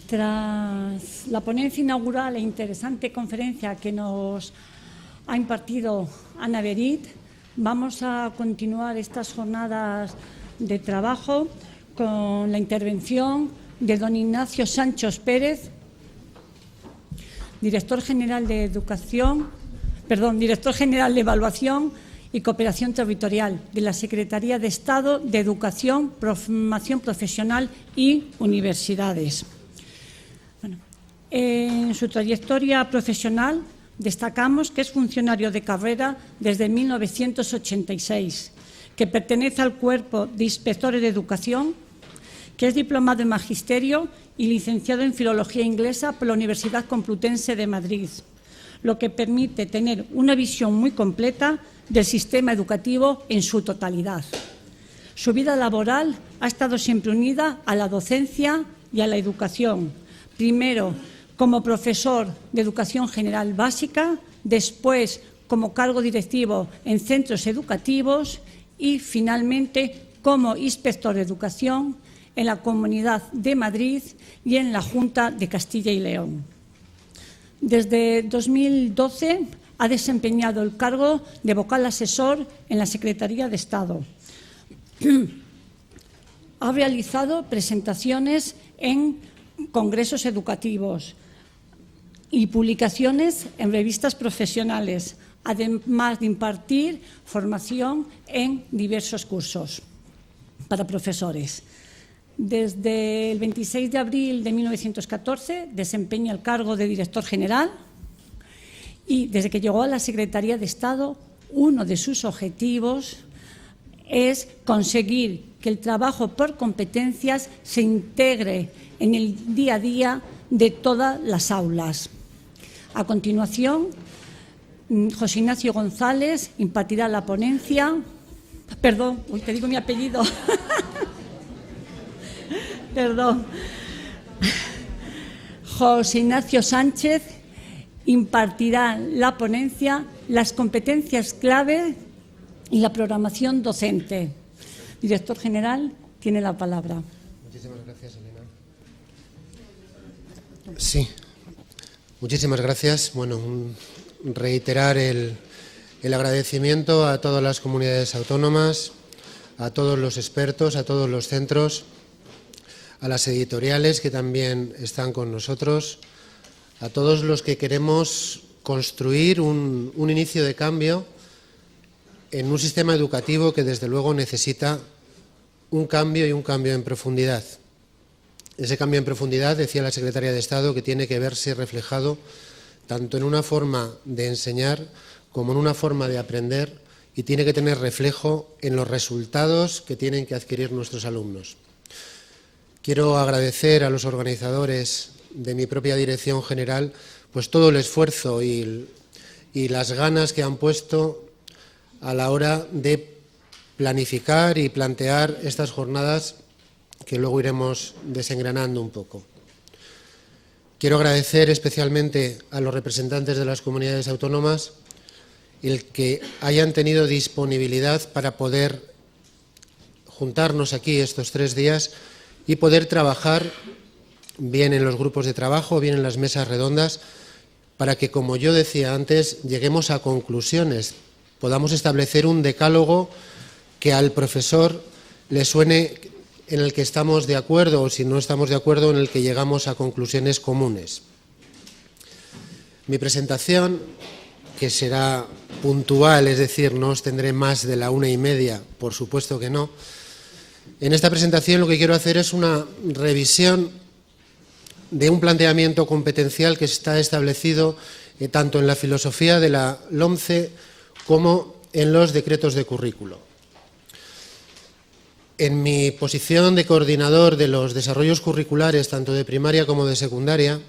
Tras la ponencia inaugural e interesante conferencia que nos ha impartido Ana Berit, vamos a continuar estas jornadas de trabajo con la intervención de don Ignacio Sanchos Pérez, director general de Evaluación y Cooperación Territorial de la Secretaría de Estado de Educación, Formación Profesional y Universidades. En su trayectoria profesional destacamos que es funcionario de carrera desde 1986, que pertenece al Cuerpo de Inspectores de Educación, que es diplomado en Magisterio y licenciado en Filología Inglesa por la Universidad Complutense de Madrid, lo que permite tener una visión muy completa del sistema educativo en su totalidad. Su vida laboral ha estado siempre unida a la docencia y a la educación, primero como profesor de Educación General Básica, después como cargo directivo en centros educativos y finalmente como inspector de educación en la Comunidad de Madrid y en la Junta de Castilla y León. Desde 2012 ha desempeñado el cargo de vocal asesor en la Secretaría de Estado. Ha realizado presentaciones en congresos educativos y publicaciones en revistas profesionales, además de impartir formación en diversos cursos para profesores. Desde el 26 de abril de 1914 desempeña el cargo de director general y desde que llegó a la Secretaría de Estado, uno de sus objetivos es conseguir que el trabajo por competencias se integre en el día a día de todas las aulas. A continuación, José Ignacio González impartirá la ponencia. Perdón, te digo mi apellido. Perdón. José Ignacio Sánchez impartirá la ponencia Las competencias clave y la programación docente. Director general, tiene la palabra. Muchísimas gracias, Elena. Sí, muchísimas gracias. Bueno, reiterar el agradecimiento a todas las comunidades autónomas, a todos los expertos, a todos los centros, a las editoriales que también están con nosotros, a todos los que queremos construir un inicio de cambio en un sistema educativo que desde luego necesita un cambio y un cambio en profundidad. Ese cambio en profundidad, decía la Secretaría de Estado, que tiene que verse reflejado tanto en una forma de enseñar como en una forma de aprender y tiene que tener reflejo en los resultados que tienen que adquirir nuestros alumnos. Quiero agradecer a los organizadores de mi propia dirección general pues todo el esfuerzo y las ganas que han puesto a la hora de planificar y plantear estas jornadas que luego iremos desengranando un poco. Quiero agradecer especialmente a los representantes de las comunidades autónomas el que hayan tenido disponibilidad para poder juntarnos aquí estos 3 días y poder trabajar bien en los grupos de trabajo, bien en las mesas redondas, para que, como yo decía antes, lleguemos a conclusiones, podamos establecer un decálogo que al profesor le suene, en el que estamos de acuerdo, o si no estamos de acuerdo, en el que llegamos a conclusiones comunes. Mi presentación, que será puntual, es decir, no os tendré más de la 1:30, por supuesto que no. En esta presentación lo que quiero hacer es una revisión de un planteamiento competencial que está establecido tanto en la filosofía de la LOMCE como en los decretos de currículo. En mi posición de coordinador de los desarrollos curriculares, tanto de primaria como de secundaria,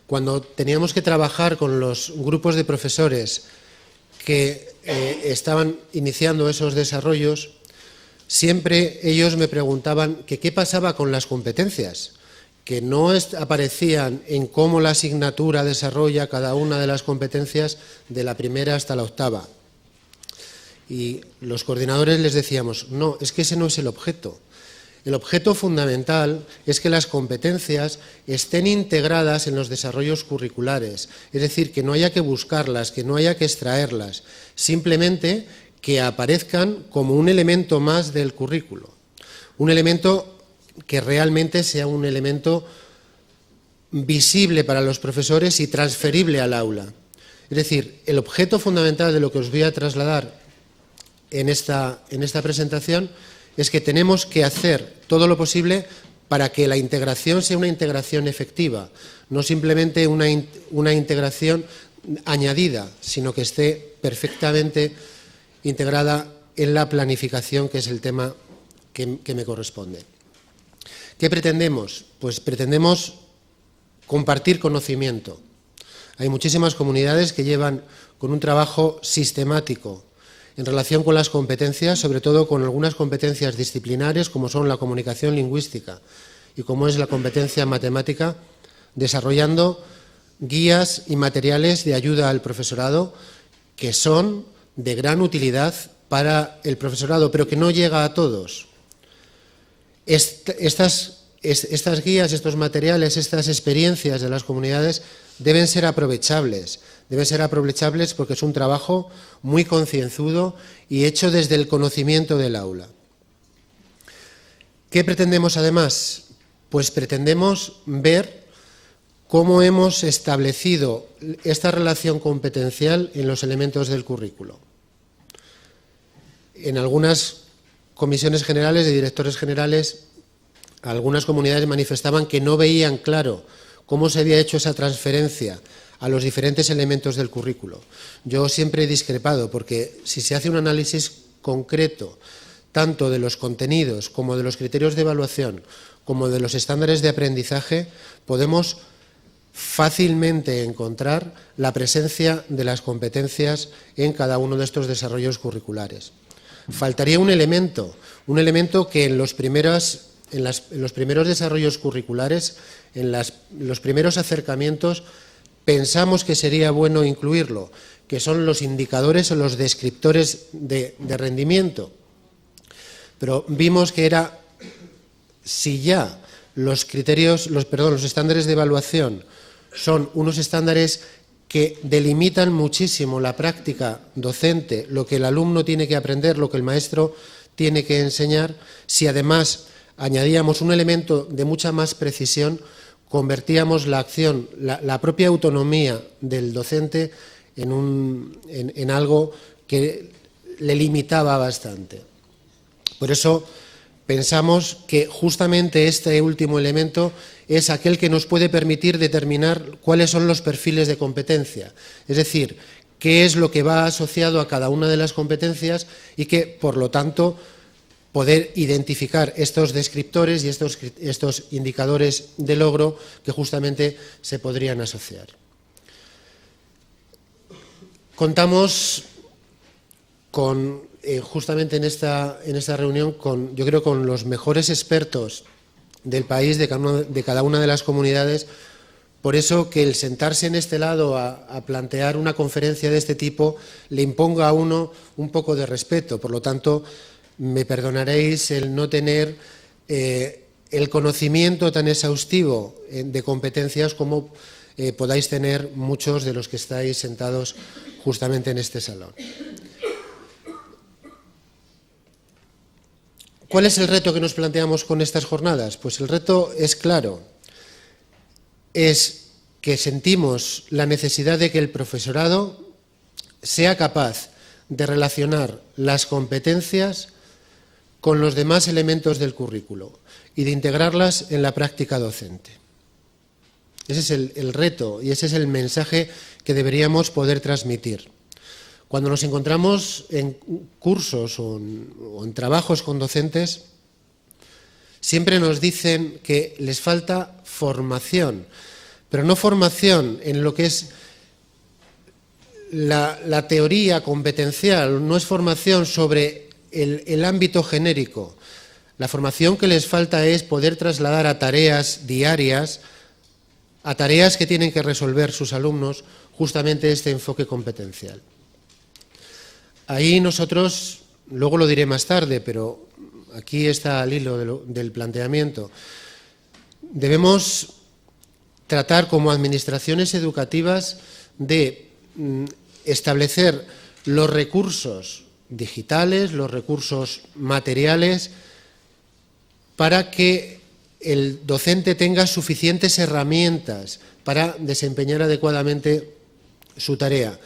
cuando teníamos que trabajar con los grupos de profesores que estaban iniciando esos desarrollos, siempre ellos me preguntaban que qué pasaba con las competencias, que no aparecían en cómo la asignatura desarrolla cada una de las competencias de la primera hasta la octava. Y los coordinadores les decíamos, no, es que ese no es el objeto. El objeto fundamental es que las competencias estén integradas en los desarrollos curriculares, es decir, que no haya que buscarlas, que no haya que extraerlas, simplemente que aparezcan como un elemento más del currículo, un elemento que realmente sea un elemento visible para los profesores y transferible al aula. Es decir, el objeto fundamental de lo que os voy a trasladar en esta presentación es que tenemos que hacer todo lo posible para que la integración sea una integración efectiva, no simplemente una integración añadida, sino que esté perfectamente integrada en la planificación, que es el tema que me corresponde. ¿Qué pretendemos? Pues pretendemos compartir conocimiento. Hay muchísimas comunidades que llevan con un trabajo sistemático en relación con las competencias, sobre todo con algunas competencias disciplinares como son la comunicación lingüística y como es la competencia matemática, desarrollando guías y materiales de ayuda al profesorado que son de gran utilidad para el profesorado, pero que no llega a todos. Estas guías, estos materiales, estas experiencias de las comunidades deben ser aprovechables porque es un trabajo muy concienzudo y hecho desde el conocimiento del aula. ¿Qué pretendemos además? Pues pretendemos ver cómo hemos establecido esta relación competencial en los elementos del currículo. En algunas comisiones generales de directores generales, algunas comunidades manifestaban que no veían claro cómo se había hecho esa transferencia a los diferentes elementos del currículo. Yo siempre he discrepado, porque si se hace un análisis concreto tanto de los contenidos como de los criterios de evaluación, como de los estándares de aprendizaje, podemos fácilmente encontrar la presencia de las competencias en cada uno de estos desarrollos curriculares. Faltaría un elemento que en los primeros desarrollos curriculares, en los primeros acercamientos, pensamos que sería bueno incluirlo, que son los indicadores o los descriptores de rendimiento. Pero vimos que era, si ya los estándares de evaluación son unos estándares que delimitan muchísimo la práctica docente, lo que el alumno tiene que aprender, lo que el maestro tiene que enseñar, si además añadíamos un elemento de mucha más precisión, convertíamos la acción, la propia autonomía del docente en algo que le limitaba bastante. Por eso pensamos que justamente este último elemento es aquel que nos puede permitir determinar cuáles son los perfiles de competencia, es decir, qué es lo que va asociado a cada una de las competencias y que, por lo tanto, poder identificar estos descriptores y estos indicadores de logro que justamente se podrían asociar. Contamos justamente en esta reunión yo creo con los mejores expertos del país, de cada una de las comunidades. Por eso que el sentarse en este lado a plantear una conferencia de este tipo le imponga a uno un poco de respeto. Por lo tanto, me perdonaréis el no tener el conocimiento tan exhaustivo de competencias como podáis tener muchos de los que estáis sentados justamente en este salón. ¿Cuál es el reto que nos planteamos con estas jornadas? Pues el reto es claro, es que sentimos la necesidad de que el profesorado sea capaz de relacionar las competencias con los demás elementos del currículo y de integrarlas en la práctica docente. Ese es el reto y ese es el mensaje que deberíamos poder transmitir. Cuando nos encontramos en cursos o en trabajos con docentes, siempre nos dicen que les falta formación, pero no formación en lo que es la teoría competencial, no es formación sobre el ámbito genérico. La formación que les falta es poder trasladar a tareas diarias, a tareas que tienen que resolver sus alumnos, justamente este enfoque competencial. Ahí nosotros, luego lo diré más tarde, pero aquí está al hilo del planteamiento, debemos tratar como administraciones educativas de establecer los recursos digitales, los recursos materiales, para que el docente tenga suficientes herramientas para desempeñar adecuadamente su tarea.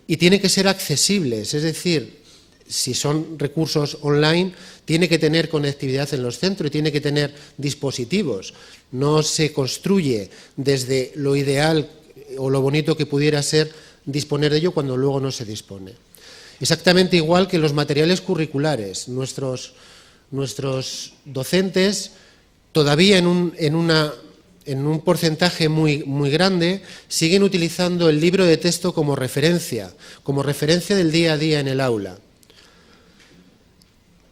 Y tiene que ser accesibles, es decir, si son recursos online, tiene que tener conectividad en los centros y tiene que tener dispositivos. No se construye desde lo ideal o lo bonito que pudiera ser disponer de ello cuando luego no se dispone. Exactamente igual que los materiales curriculares. Nuestros docentes todavía en un porcentaje muy grande siguen utilizando el libro de texto como referencia del día a día en el aula.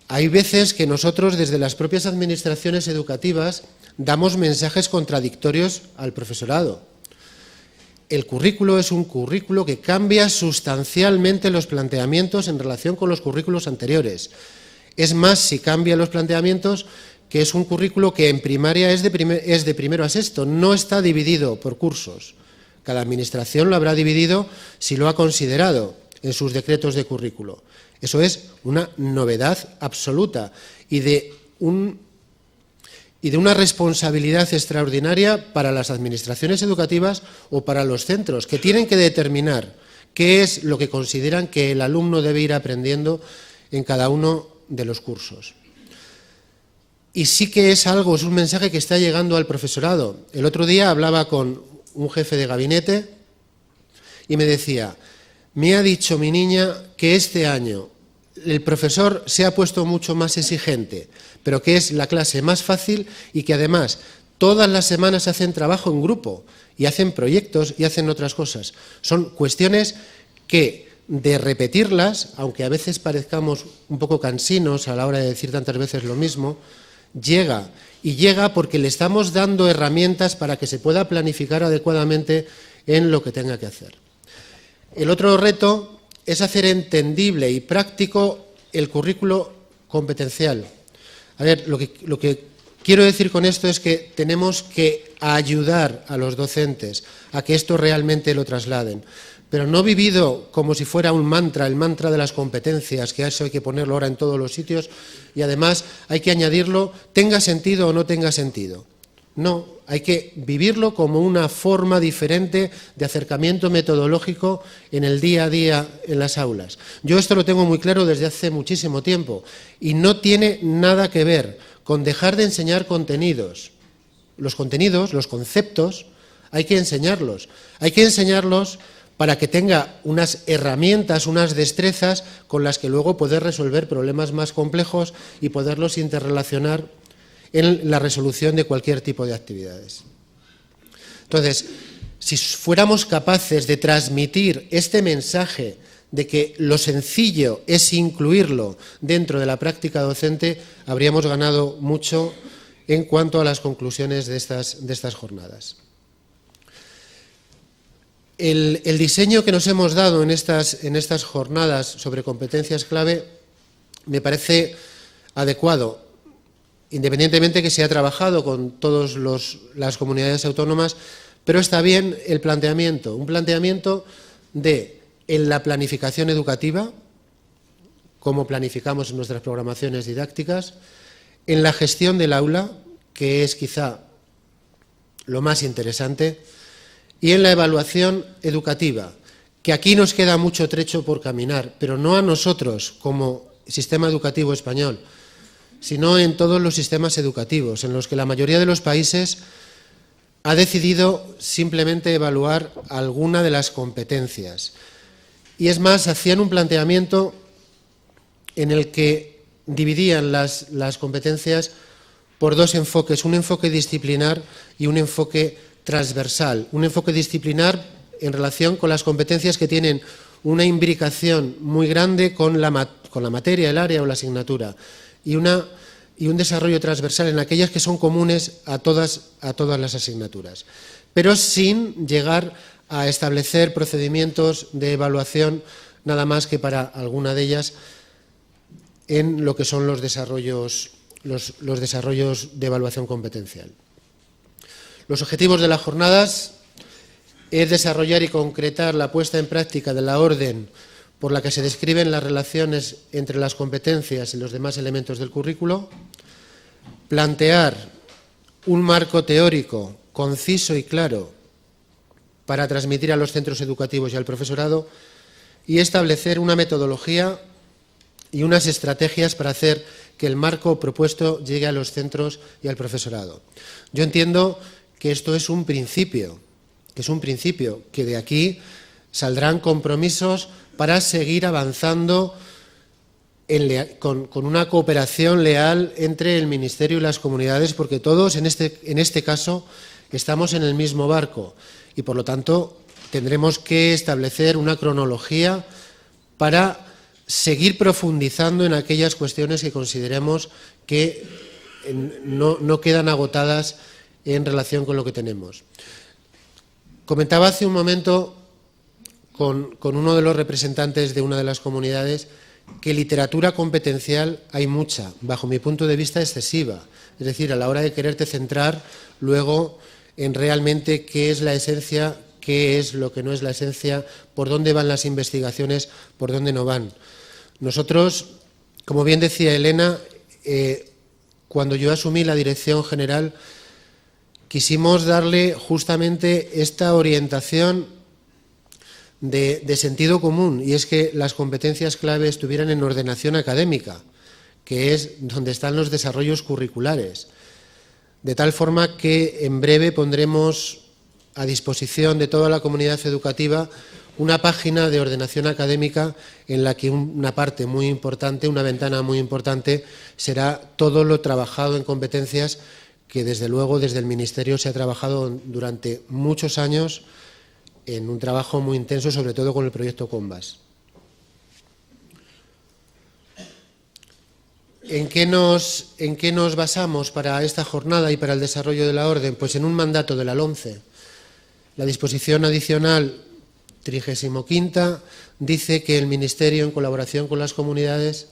Hay veces que nosotros desde las propias administraciones educativas damos mensajes contradictorios al profesorado. El currículo es un currículo que cambia sustancialmente los planteamientos en relación con los currículos anteriores. Es más, si cambia los planteamientos, que es un currículo que en primaria es de primero a sexto, no está dividido por cursos. Cada administración lo habrá dividido si lo ha considerado en sus decretos de currículo. Eso es una novedad absoluta y de una responsabilidad extraordinaria para las administraciones educativas o para los centros, que tienen que determinar qué es lo que consideran que el alumno debe ir aprendiendo en cada uno de los cursos. Y sí que es un mensaje que está llegando al profesorado. El otro día hablaba con un jefe de gabinete y me decía: me ha dicho mi niña que este año el profesor se ha puesto mucho más exigente, pero que es la clase más fácil y que además todas las semanas hacen trabajo en grupo y hacen proyectos y hacen otras cosas. Son cuestiones que, de repetirlas, aunque a veces parezcamos un poco cansinos a la hora de decir tantas veces lo mismo, llega porque le estamos dando herramientas para que se pueda planificar adecuadamente en lo que tenga que hacer. El otro reto es hacer entendible y práctico el currículo competencial. A ver, lo que quiero decir con esto es que tenemos que ayudar a los docentes a que esto realmente lo trasladen, pero no vivido como si fuera un mantra, el mantra de las competencias, que eso hay que ponerlo ahora en todos los sitios y además hay que añadirlo, tenga sentido o no tenga sentido. No, hay que vivirlo como una forma diferente de acercamiento metodológico en el día a día en las aulas. Yo esto lo tengo muy claro desde hace muchísimo tiempo y no tiene nada que ver con dejar de enseñar contenidos. Los contenidos, los conceptos, hay que enseñarlos. Hay que enseñarlos para que tenga unas herramientas, unas destrezas con las que luego poder resolver problemas más complejos y poderlos interrelacionar en la resolución de cualquier tipo de actividades. Entonces, si fuéramos capaces de transmitir este mensaje de que lo sencillo es incluirlo dentro de la práctica docente, habríamos ganado mucho en cuanto a las conclusiones de estas jornadas. El diseño que nos hemos dado en estas jornadas sobre competencias clave me parece adecuado, independientemente que se ha trabajado con todas las comunidades autónomas, pero está bien el planteamiento, un planteamiento en la planificación educativa, cómo planificamos en nuestras programaciones didácticas, en la gestión del aula, que es quizá lo más interesante, y en la evaluación educativa, que aquí nos queda mucho trecho por caminar, pero no a nosotros como sistema educativo español, sino en todos los sistemas educativos, en los que la mayoría de los países ha decidido simplemente evaluar alguna de las competencias. Y es más, hacían un planteamiento en el que dividían las competencias por dos enfoques, un enfoque disciplinar y un enfoque transversal. Un enfoque disciplinar en relación con las competencias que tienen una imbricación muy grande con la materia, el área o la asignatura, y un desarrollo transversal en aquellas que son comunes a todas las asignaturas, pero sin llegar a establecer procedimientos de evaluación nada más que para alguna de ellas en lo que son los desarrollos los desarrollos de evaluación competencial. Los objetivos de las jornadas es desarrollar y concretar la puesta en práctica de la orden por la que se describen las relaciones entre las competencias y los demás elementos del currículo, plantear un marco teórico conciso y claro para transmitir a los centros educativos y al profesorado y establecer una metodología y unas estrategias para hacer que el marco propuesto llegue a los centros y al profesorado. Yo entiendo que esto es un principio, que de aquí saldrán compromisos para seguir avanzando con una cooperación leal entre el Ministerio y las comunidades, porque todos en este caso estamos en el mismo barco y, por lo tanto, tendremos que establecer una cronología para seguir profundizando en aquellas cuestiones que consideremos que no quedan agotadas en relación con lo que tenemos. Comentaba hace un momento con uno de los representantes de una de las comunidades que literatura competencial hay mucha, bajo mi punto de vista excesiva. Es decir, a la hora de quererte centrar luego en realmente qué es la esencia, qué es lo que no es la esencia, por dónde van las investigaciones, por dónde no van. Nosotros, como bien decía Elena, cuando yo asumí la dirección general, quisimos darle justamente esta orientación de sentido común, y es que las competencias clave estuvieran en ordenación académica, que es donde están los desarrollos curriculares. De tal forma que en breve pondremos a disposición de toda la comunidad educativa una página de ordenación académica en la que una parte muy importante, una ventana muy importante, será todo lo trabajado en competencias que desde luego desde el Ministerio se ha trabajado durante muchos años en un trabajo muy intenso, sobre todo con el proyecto Combas. ¿En qué nos basamos para esta jornada y para el desarrollo de la orden? Pues en un mandato de la LOMCE. La disposición adicional 35ª dice que el Ministerio, en colaboración con las comunidades,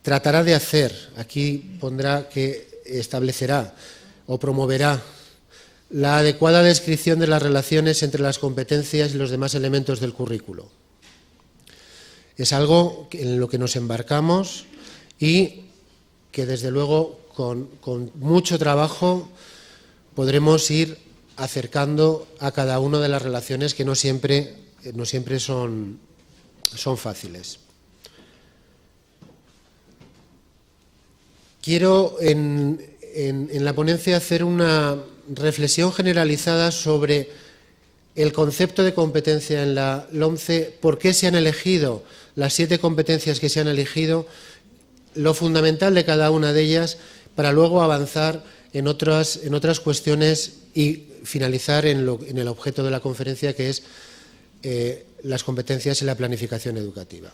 tratará de hacer, aquí pondrá que establecerá o promoverá la adecuada descripción de las relaciones entre las competencias y los demás elementos del currículo. Es algo en lo que nos embarcamos y que, desde luego, con mucho trabajo podremos ir acercando a cada una de las relaciones que no siempre son fáciles. Quiero en la ponencia hacer una reflexión generalizada sobre el concepto de competencia en la LOMCE, por qué se han elegido las 7 competencias que se han elegido, lo fundamental de cada una de ellas, para luego avanzar en otras cuestiones y finalizar en el objeto de la conferencia, que es las competencias en la planificación educativa.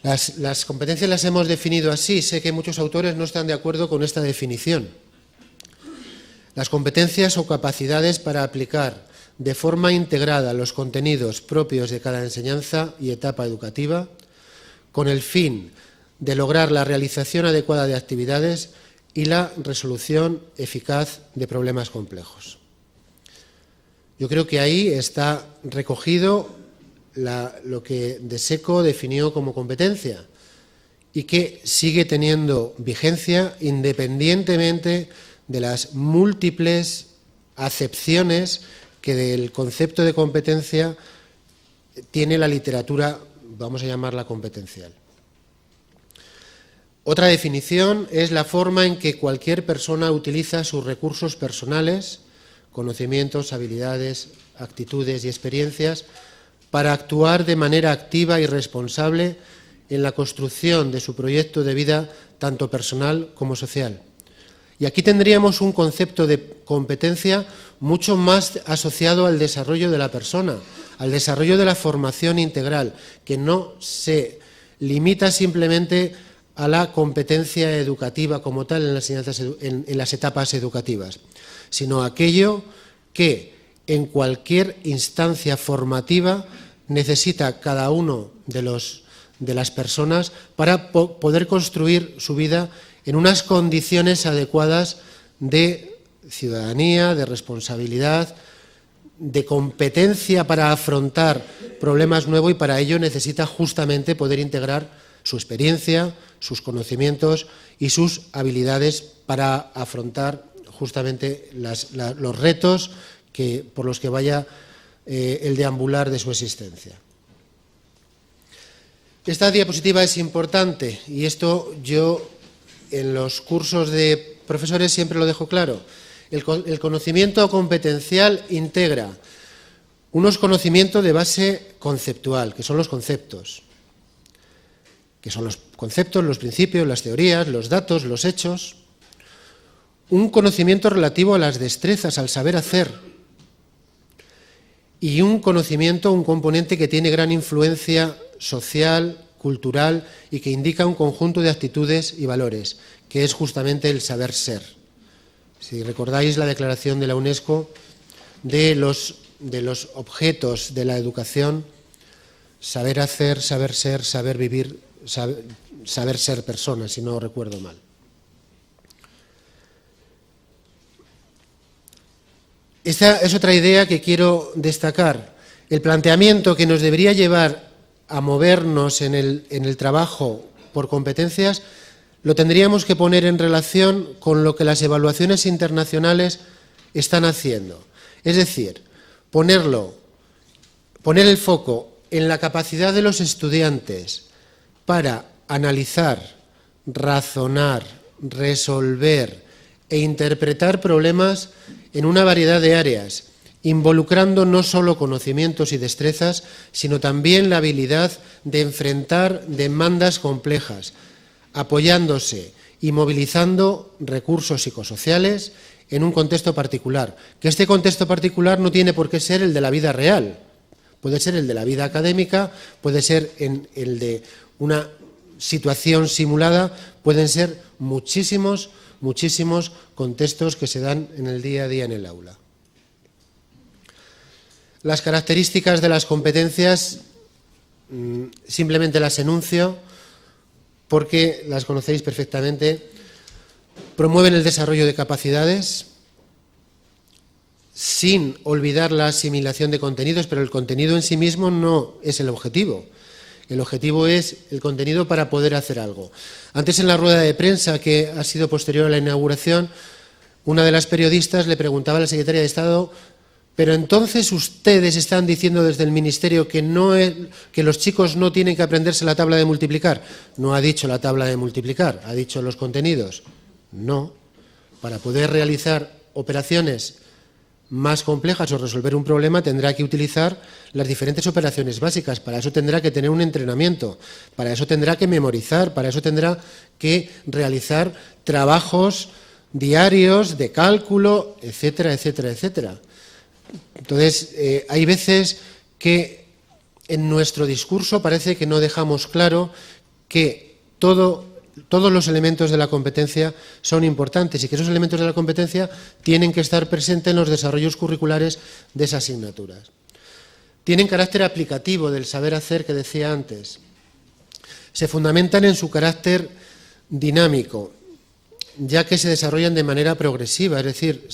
Las competencias las hemos definido así. Sé que muchos autores no están de acuerdo con esta definición. Las competencias o capacidades para aplicar de forma integrada los contenidos propios de cada enseñanza y etapa educativa, con el fin de lograr la realización adecuada de actividades y la resolución eficaz de problemas complejos. Yo creo que ahí está recogido lo que De Seco definió como competencia y que sigue teniendo vigencia independientemente de las múltiples acepciones que del concepto de competencia tiene la literatura, vamos a llamarla competencial. Otra definición es la forma en que cualquier persona utiliza sus recursos personales, conocimientos, habilidades, actitudes y experiencias para actuar de manera activa y responsable en la construcción de su proyecto de vida, tanto personal como social. Y aquí tendríamos un concepto de competencia mucho más asociado al desarrollo de la persona, al desarrollo de la formación integral, que no se limita simplemente a la competencia educativa como tal en las etapas educativas, sino aquello que en cualquier instancia formativa necesita cada uno de de las personas para poder construir su vida en unas condiciones adecuadas de ciudadanía, de responsabilidad, de competencia para afrontar problemas nuevos, y para ello necesita justamente poder integrar su experiencia, sus conocimientos y sus habilidades para afrontar justamente los retos por los que vaya el deambular de su existencia. Esta diapositiva es importante, y esto yo en los cursos de profesores siempre lo dejo claro. El conocimiento competencial integra unos conocimientos de base conceptual, que son los conceptos, los principios, las teorías, los datos, los hechos. Un conocimiento relativo a las destrezas, al saber hacer. Y un conocimiento, un componente que tiene gran influencia social, cultural, y que indica un conjunto de actitudes y valores, que es justamente el saber ser. Si recordáis la declaración de la UNESCO de los objetos de la educación: saber hacer, saber ser, saber vivir, saber ser persona, si no recuerdo mal. Esta es otra idea que quiero destacar. El planteamiento que nos debería llevar a movernos en el trabajo por competencias lo tendríamos que poner en relación con lo que las evaluaciones internacionales están haciendo. Es decir, poner el foco en la capacidad de los estudiantes para analizar, razonar, resolver e interpretar problemas en una variedad de áreas, involucrando no solo conocimientos y destrezas, sino también la habilidad de enfrentar demandas complejas, apoyándose y movilizando recursos psicosociales en un contexto particular, que este contexto particular no tiene por qué ser el de la vida real, puede ser el de la vida académica, puede ser el de una situación simulada, pueden ser muchísimos contextos que se dan en el día a día en el aula. Las características de las competencias simplemente las enuncio porque las conocéis perfectamente. Promueven el desarrollo de capacidades sin olvidar la asimilación de contenidos, pero el contenido en sí mismo no es el objetivo. El objetivo es el contenido para poder hacer algo. Antes, en la rueda de prensa que ha sido posterior a la inauguración, una de las periodistas le preguntaba a la secretaria de Estado: pero entonces ustedes están diciendo desde el Ministerio que los chicos no tienen que aprenderse la tabla de multiplicar. No ha dicho la tabla de multiplicar, ha dicho los contenidos. No. Para poder realizar operaciones más complejas o resolver un problema tendrá que utilizar las diferentes operaciones básicas. Para eso tendrá que tener un entrenamiento, para eso tendrá que memorizar, para eso tendrá que realizar trabajos diarios de cálculo, etcétera, etcétera, etcétera. Entonces, hay veces que en nuestro discurso parece que no dejamos claro que todos los elementos de la competencia son importantes y que esos elementos de la competencia tienen que estar presentes en los desarrollos curriculares de esas asignaturas. Tienen carácter aplicativo del saber hacer que decía antes. Se fundamentan en su carácter dinámico, ya que se desarrollan de manera progresiva, es decir,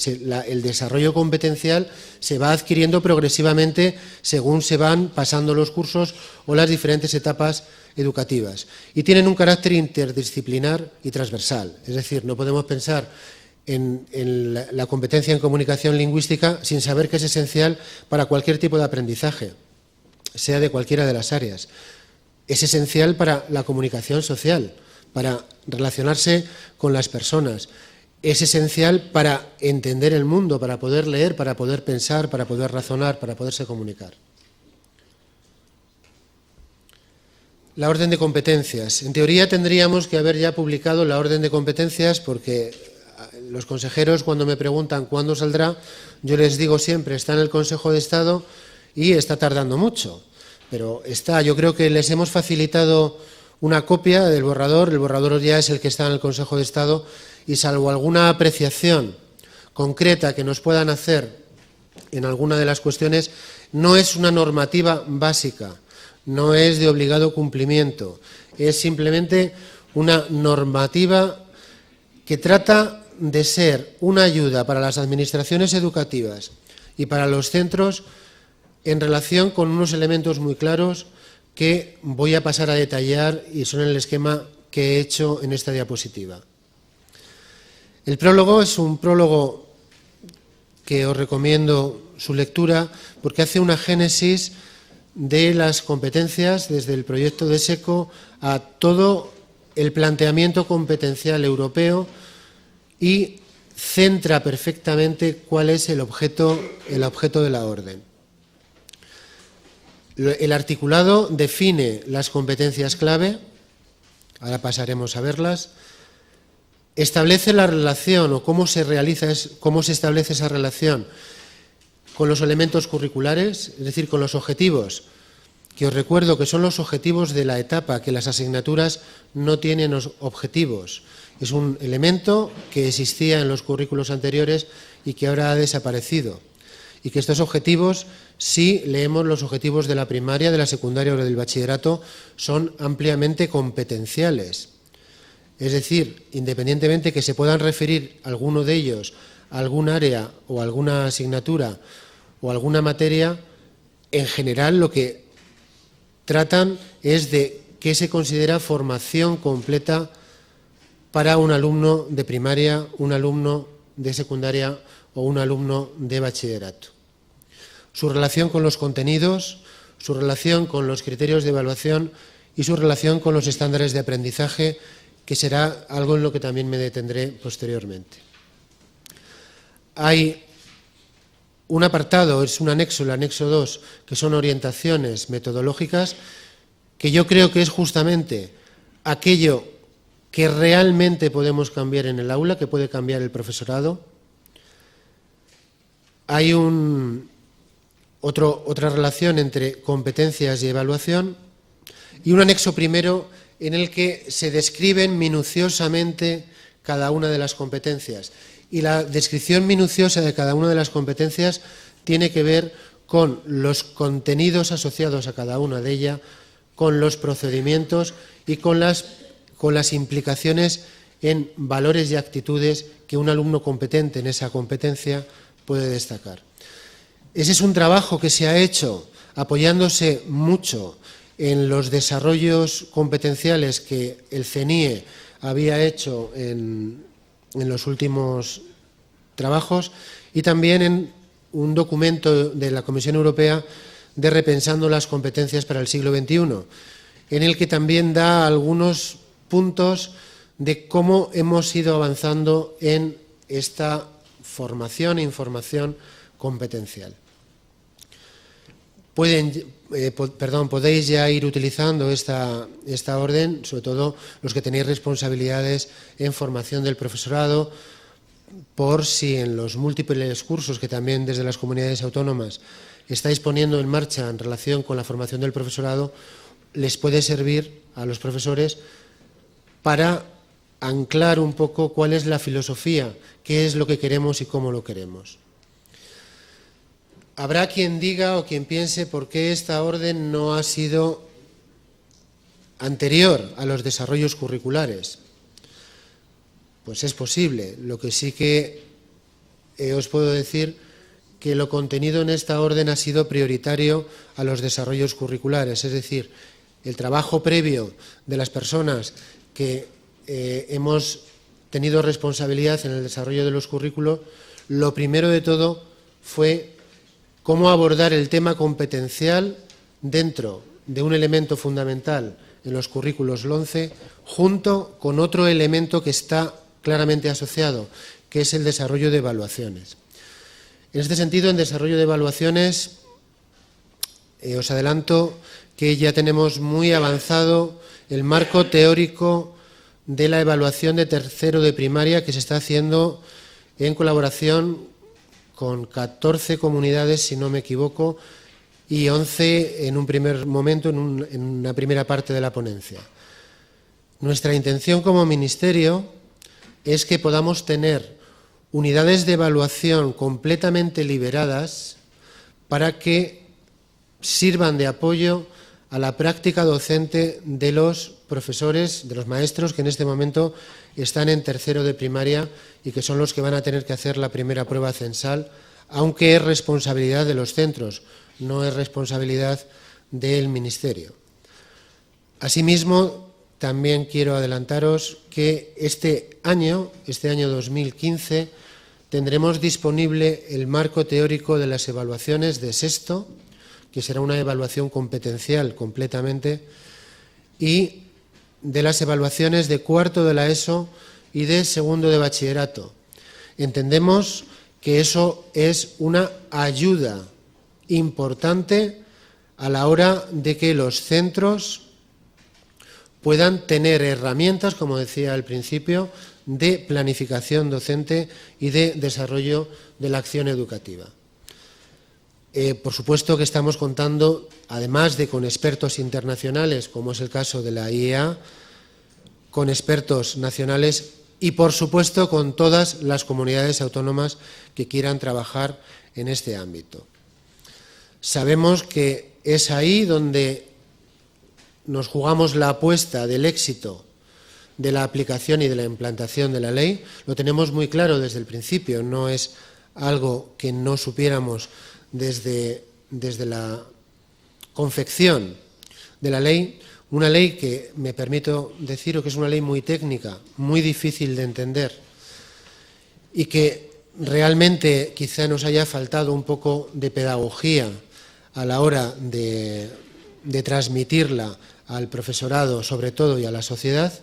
el desarrollo competencial se va adquiriendo progresivamente según se van pasando los cursos o las diferentes etapas educativas. Y tienen un carácter interdisciplinar y transversal, es decir, no podemos pensar en la competencia en comunicación lingüística sin saber que es esencial para cualquier tipo de aprendizaje, sea de cualquiera de las áreas. Es esencial para la comunicación social, para relacionarse con las personas. Es esencial para entender el mundo, para poder leer, para poder pensar, para poder razonar, para poderse comunicar. La orden de competencias. En teoría tendríamos que haber ya publicado la orden de competencias, porque los consejeros, cuando me preguntan cuándo saldrá, yo les digo siempre: está en el Consejo de Estado y está tardando mucho. Pero está, yo creo que les hemos facilitado una copia del borrador. El borrador ya es el que está en el Consejo de Estado, y salvo alguna apreciación concreta que nos puedan hacer en alguna de las cuestiones, no es una normativa básica, no es de obligado cumplimiento, es simplemente una normativa que trata de ser una ayuda para las administraciones educativas y para los centros en relación con unos elementos muy claros que voy a pasar a detallar y son el esquema que he hecho en esta diapositiva. El prólogo es un prólogo que os recomiendo su lectura porque hace una génesis de las competencias desde el proyecto de SECO a todo el planteamiento competencial europeo y centra perfectamente cuál es el objeto de la orden. El articulado define las competencias clave, ahora pasaremos a verlas, establece la relación o cómo se establece esa relación con los elementos curriculares, es decir, con los objetivos, que os recuerdo que son los objetivos de la etapa, que las asignaturas no tienen objetivos. Es un elemento que existía en los currículos anteriores y que ahora ha desaparecido. Y que estos objetivos, si leemos los objetivos de la primaria, de la secundaria o del bachillerato, son ampliamente competenciales. Es decir, independientemente que se puedan referir alguno de ellos a algún área o alguna asignatura o alguna materia, en general lo que tratan es de qué se considera formación completa para un alumno de primaria, un alumno de secundaria o un alumno de bachillerato. Su relación con los contenidos, su relación con los criterios de evaluación y su relación con los estándares de aprendizaje, que será algo en lo que también me detendré posteriormente. Hay un apartado, es un anexo, el anexo 2, que son orientaciones metodológicas, que yo creo que es justamente aquello que realmente podemos cambiar en el aula, que puede cambiar el profesorado. Hay otra relación entre competencias y evaluación y un anexo primero en el que se describen minuciosamente cada una de las competencias. Y la descripción minuciosa de cada una de las competencias tiene que ver con los contenidos asociados a cada una de ellas, con los procedimientos y con las implicaciones en valores y actitudes que un alumno competente en esa competencia puede destacar. Ese es un trabajo que se ha hecho apoyándose mucho en los desarrollos competenciales que el CNIE había hecho en los últimos trabajos y también en un documento de la Comisión Europea de Repensando las competencias para el siglo XXI, en el que también da algunos puntos de cómo hemos ido avanzando en esta formación e información competencial. Podéis ya ir utilizando esta orden, sobre todo los que tenéis responsabilidades en formación del profesorado, por si en los múltiples cursos que también desde las comunidades autónomas estáis poniendo en marcha en relación con la formación del profesorado, les puede servir a los profesores para anclar un poco cuál es la filosofía, qué es lo que queremos y cómo lo queremos. Habrá quien diga o quien piense por qué esta orden no ha sido anterior a los desarrollos curriculares. Pues es posible. Lo que sí que os puedo decir que lo contenido en esta orden ha sido prioritario a los desarrollos curriculares. Es decir, el trabajo previo de las personas que hemos tenido responsabilidad en el desarrollo de los currículos, lo primero de todo fue cómo abordar el tema competencial dentro de un elemento fundamental en los currículos LOMCE, junto con otro elemento que está claramente asociado, que es el desarrollo de evaluaciones. En este sentido, en desarrollo de evaluaciones, os adelanto que ya tenemos muy avanzado el marco teórico de la evaluación de tercero de primaria que se está haciendo en colaboración con 14 comunidades, si no me equivoco, y 11 en un primer momento, en una primera parte de la ponencia. Nuestra intención como Ministerio es que podamos tener unidades de evaluación completamente liberadas para que sirvan de apoyo a la práctica docente de los profesores, de los maestros que en este momento están en tercero de primaria y que son los que van a tener que hacer la primera prueba censal, aunque es responsabilidad de los centros, no es responsabilidad del Ministerio. Asimismo, también quiero adelantaros que este año 2015, tendremos disponible el marco teórico de las evaluaciones de sexto, que será una evaluación competencial completamente, y de las evaluaciones de cuarto de la ESO y de segundo de bachillerato. Entendemos que eso es una ayuda importante a la hora de que los centros puedan tener herramientas, como decía al principio, de planificación docente y de desarrollo de la acción educativa. Por supuesto que estamos contando, además de con expertos internacionales, como es el caso de la IEA, con expertos nacionales y, por supuesto, con todas las comunidades autónomas que quieran trabajar en este ámbito. Sabemos que es ahí donde nos jugamos la apuesta del éxito de la aplicación y de la implantación de la ley. Lo tenemos muy claro desde el principio, no es algo que no supiéramos desde la confección de la ley, una ley que me permito deciros que es una ley muy técnica, muy difícil de entender y que realmente quizá nos haya faltado un poco de pedagogía a la hora de transmitirla al profesorado, sobre todo, y a la sociedad,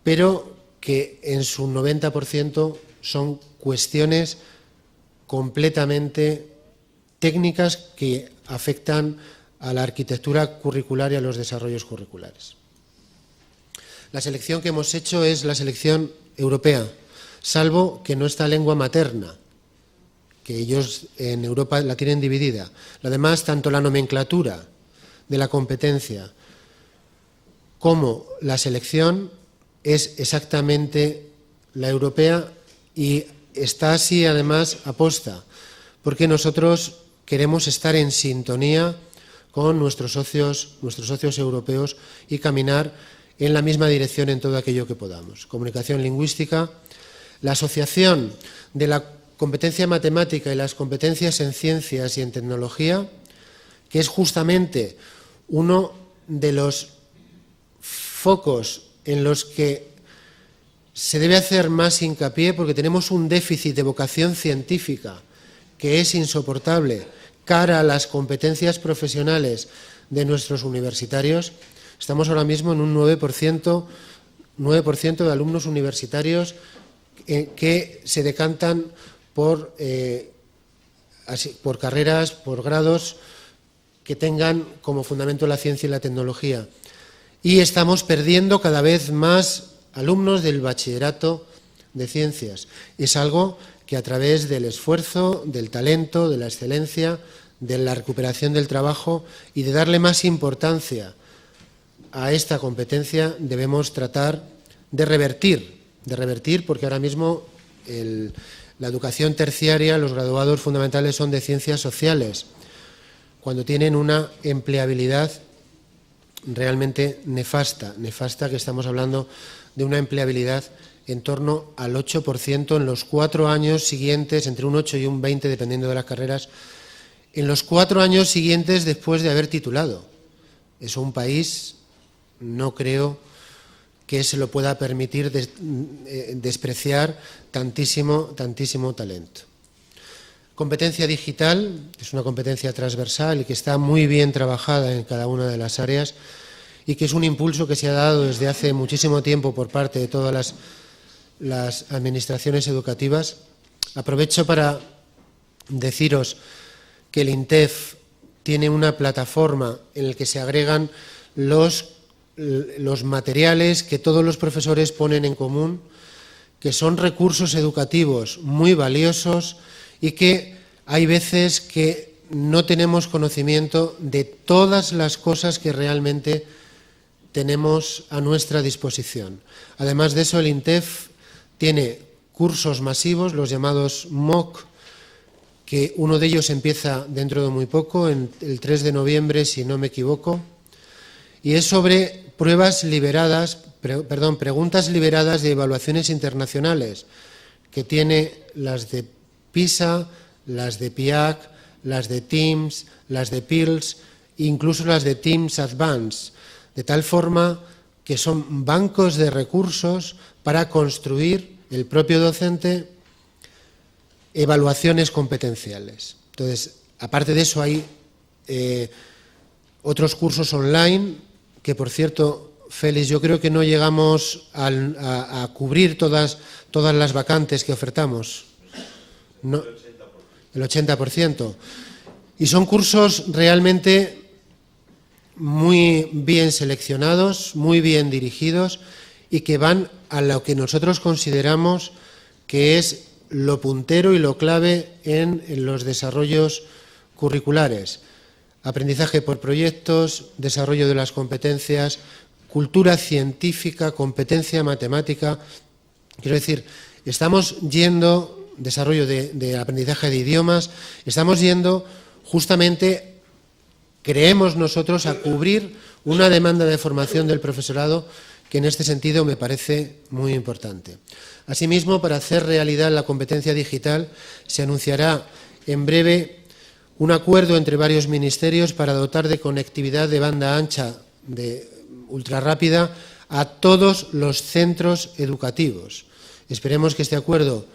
pero que en su 90% son cuestiones completamente técnicas que afectan a la arquitectura curricular y a los desarrollos curriculares. La selección que hemos hecho es la selección europea, salvo que nuestra lengua materna, que ellos en Europa la tienen dividida. Además, tanto la nomenclatura de la competencia como la selección es exactamente la europea y está así además aposta, porque nosotros queremos estar en sintonía con nuestros socios europeos y caminar en la misma dirección en todo aquello que podamos. Comunicación lingüística, la asociación de la competencia matemática y las competencias en ciencias y en tecnología, que es justamente uno de los focos en los que se debe hacer más hincapié, porque tenemos un déficit de vocación científica que es insoportable cara a las competencias profesionales de nuestros universitarios. Estamos ahora mismo en un 9% de alumnos universitarios que se decantan por carreras, por grados que tengan como fundamento la ciencia y la tecnología. Y estamos perdiendo cada vez más alumnos del bachillerato de ciencias. Es algo que a través del esfuerzo, del talento, de la excelencia, de la recuperación del trabajo y de darle más importancia a esta competencia debemos tratar de revertir, porque ahora mismo la educación terciaria, los graduados fundamentales son de ciencias sociales, cuando tienen una empleabilidad realmente nefasta, que estamos hablando de una empleabilidad en torno al 8% en los 4 años siguientes, entre un 8 y un 20, dependiendo de las carreras, en los 4 años siguientes después de haber titulado. Eso un país no creo que se lo pueda permitir despreciar tantísimo talento. Competencia digital es una competencia transversal y que está muy bien trabajada en cada una de las áreas y que es un impulso que se ha dado desde hace muchísimo tiempo por parte de todas las administraciones educativas. Aprovecho para deciros que el INTEF tiene una plataforma en la que se agregan los materiales que todos los profesores ponen en común, que son recursos educativos muy valiosos y que hay veces que no tenemos conocimiento de todas las cosas que realmente tenemos a nuestra disposición. Además de eso, el INTEF tiene cursos masivos, los llamados MOOC, que uno de ellos empieza dentro de muy poco, el 3 de noviembre, si no me equivoco, y es sobre preguntas liberadas de evaluaciones internacionales, que tiene las de PISA, las de PIAAC, las de TIMSS, las de PIRLS, incluso las de TIMSS Advanced, de tal forma que son bancos de recursos para construir el propio docente evaluaciones competenciales. Entonces, aparte de eso, hay otros cursos online que, por cierto, Félix, yo creo que no llegamos a cubrir todas las vacantes que ofertamos. No, el 80%. Y son cursos realmente muy bien seleccionados, muy bien dirigidos y que van a lo que nosotros consideramos que es lo puntero y lo clave en los desarrollos curriculares. Aprendizaje por proyectos, desarrollo de las competencias, cultura científica, competencia matemática. Quiero decir, estamos yendo, desarrollo de aprendizaje de idiomas, estamos yendo justamente, creemos nosotros, a cubrir una demanda de formación del profesorado que en este sentido me parece muy importante. Asimismo, para hacer realidad la competencia digital, se anunciará en breve un acuerdo entre varios ministerios para dotar de conectividad de banda ancha ultrarrápida a todos los centros educativos. Esperemos que este acuerdo,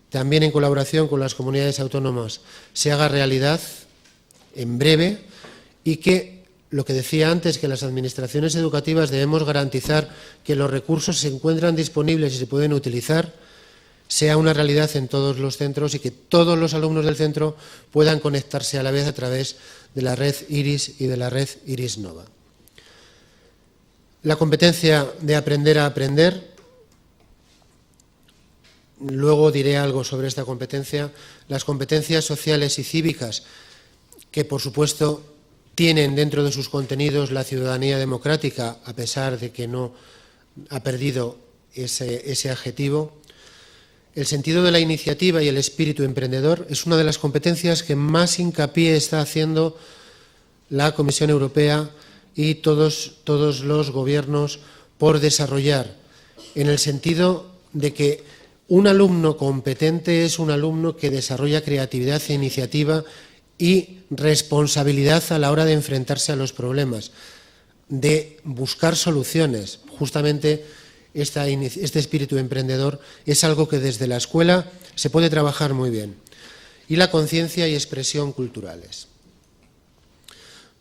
también en colaboración con las comunidades autónomas, se haga realidad en breve y que, lo que decía antes, que las administraciones educativas debemos garantizar que los recursos se encuentran disponibles y se pueden utilizar, sea una realidad en todos los centros y que todos los alumnos del centro puedan conectarse a la vez a través de la red IRIS y de la red IRIS Nova. La competencia de aprender a aprender, luego diré algo sobre esta competencia. Las competencias sociales y cívicas, que por supuesto tienen dentro de sus contenidos la ciudadanía democrática, a pesar de que no ha perdido ese adjetivo. El sentido de la iniciativa y el espíritu emprendedor es una de las competencias que más hincapié está haciendo la Comisión Europea y todos los gobiernos por desarrollar, en el sentido de que un alumno competente es un alumno que desarrolla creatividad e iniciativa y responsabilidad a la hora de enfrentarse a los problemas, de buscar soluciones. Justamente este espíritu emprendedor es algo que desde la escuela se puede trabajar muy bien. Y la conciencia y expresión culturales.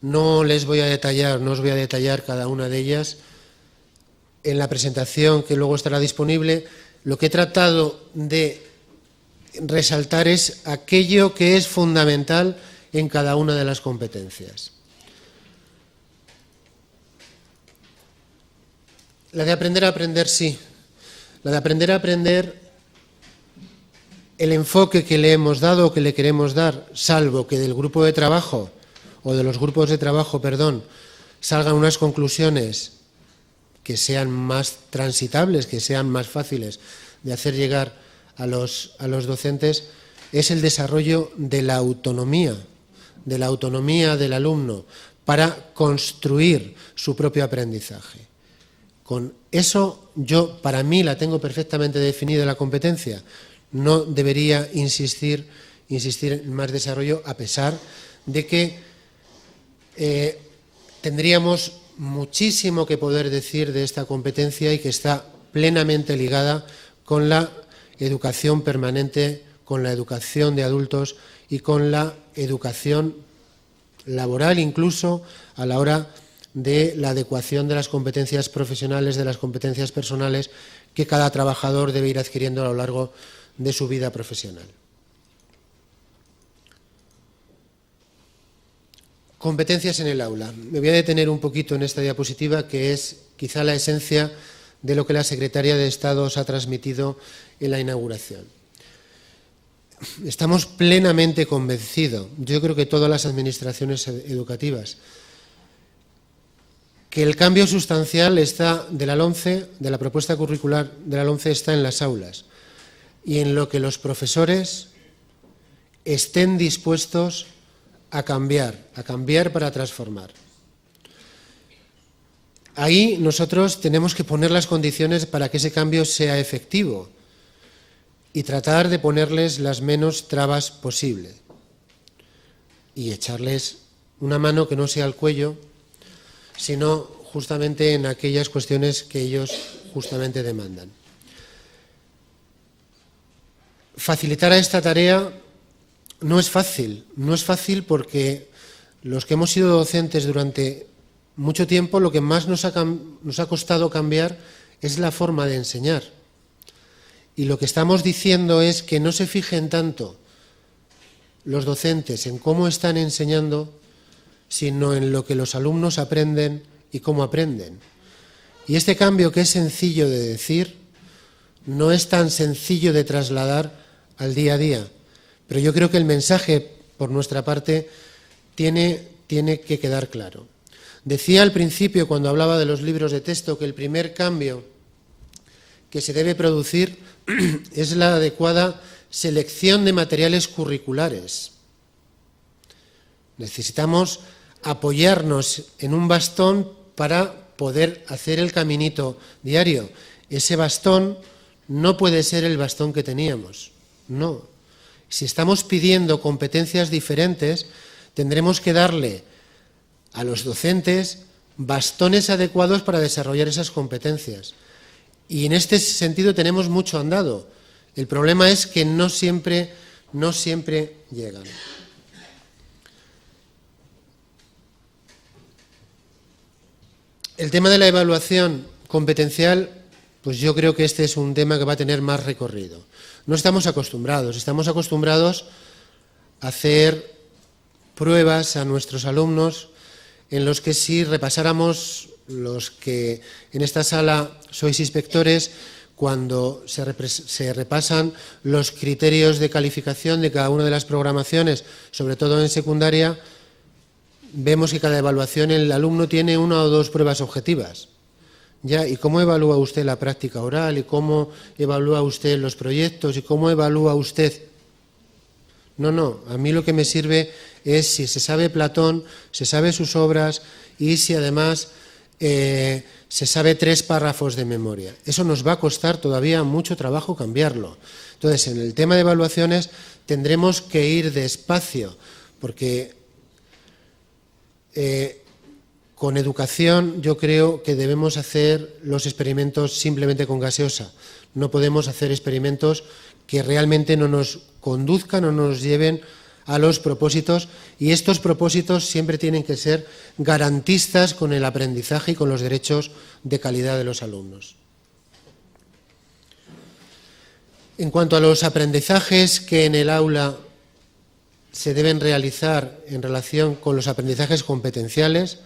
No os voy a detallar cada una de ellas. En la presentación, que luego estará disponible, lo que he tratado de resaltar es aquello que es fundamental en cada una de las competencias. La de aprender a aprender, sí. La de aprender a aprender, el enfoque que le hemos dado o que le queremos dar, salvo que del grupo de trabajo, o de los grupos de trabajo, perdón, salgan unas conclusiones que sean más transitables, que sean más fáciles de hacer llegar a los docentes, es el desarrollo de la autonomía del alumno para construir su propio aprendizaje. Con eso yo, para mí, la tengo perfectamente definida la competencia. No debería insistir en más desarrollo, a pesar de que tendríamos muchísimo que poder decir de esta competencia y que está plenamente ligada con la educación permanente, con la educación de adultos y con la educación laboral, incluso a la hora de la adecuación de las competencias profesionales, de las competencias personales que cada trabajador debe ir adquiriendo a lo largo de su vida profesional. Competencias en el aula. Me voy a detener un poquito en esta diapositiva, que es quizá la esencia de lo que la Secretaría de Estado os ha transmitido en la inauguración. Estamos plenamente convencidos, yo creo que todas las administraciones educativas, que el cambio sustancial está de la LOMCE, de la propuesta curricular de la LOMCE, está en las aulas y en lo que los profesores estén dispuestos a cambiar para transformar. ahí nosotros tenemos que poner las condiciones para que ese cambio sea efectivo y tratar de ponerles las menos trabas posible y echarles una mano que no sea al cuello, sino justamente en aquellas cuestiones que ellos justamente demandan. Facilitar esta tarea no es fácil porque los que hemos sido docentes durante mucho tiempo, lo que más nos ha costado cambiar es la forma de enseñar. Y lo que estamos diciendo es que no se fijen tanto los docentes en cómo están enseñando, sino en lo que los alumnos aprenden y cómo aprenden. Y este cambio, que es sencillo de decir, no es tan sencillo de trasladar al día a día. Pero yo creo que el mensaje, por nuestra parte, tiene que quedar claro. Decía al principio, cuando hablaba de los libros de texto, que el primer cambio que se debe producir es la adecuada selección de materiales curriculares. Necesitamos apoyarnos en un bastón para poder hacer el caminito diario. Ese bastón no puede ser el bastón que teníamos, no. Si estamos pidiendo competencias diferentes, tendremos que darle a los docentes bastones adecuados para desarrollar esas competencias. Y en este sentido tenemos mucho andado. El problema es que no siempre llegan. El tema de la evaluación competencial, pues yo creo que este es un tema que va a tener más recorrido. No estamos acostumbrados a hacer pruebas a nuestros alumnos en los que, si repasáramos, los que en esta sala sois inspectores, cuando se repasan los criterios de calificación de cada una de las programaciones, sobre todo en secundaria, vemos que cada evaluación el alumno tiene una o dos pruebas objetivas. ¿Ya? ¿Y cómo evalúa usted la práctica oral? ¿Y cómo evalúa usted los proyectos? ¿Y cómo evalúa usted? No, a mí lo que me sirve es si se sabe Platón, se sabe sus obras y si además se sabe 3 párrafos de memoria. Eso nos va a costar todavía mucho trabajo cambiarlo. Entonces, en el tema de evaluaciones tendremos que ir despacio, porque con educación yo creo que debemos hacer los experimentos simplemente con gaseosa. No podemos hacer experimentos que realmente no nos conduzcan o nos lleven a los propósitos, y estos propósitos siempre tienen que ser garantistas con el aprendizaje y con los derechos de calidad de los alumnos. En cuanto a los aprendizajes que en el aula se deben realizar en relación con los aprendizajes competenciales,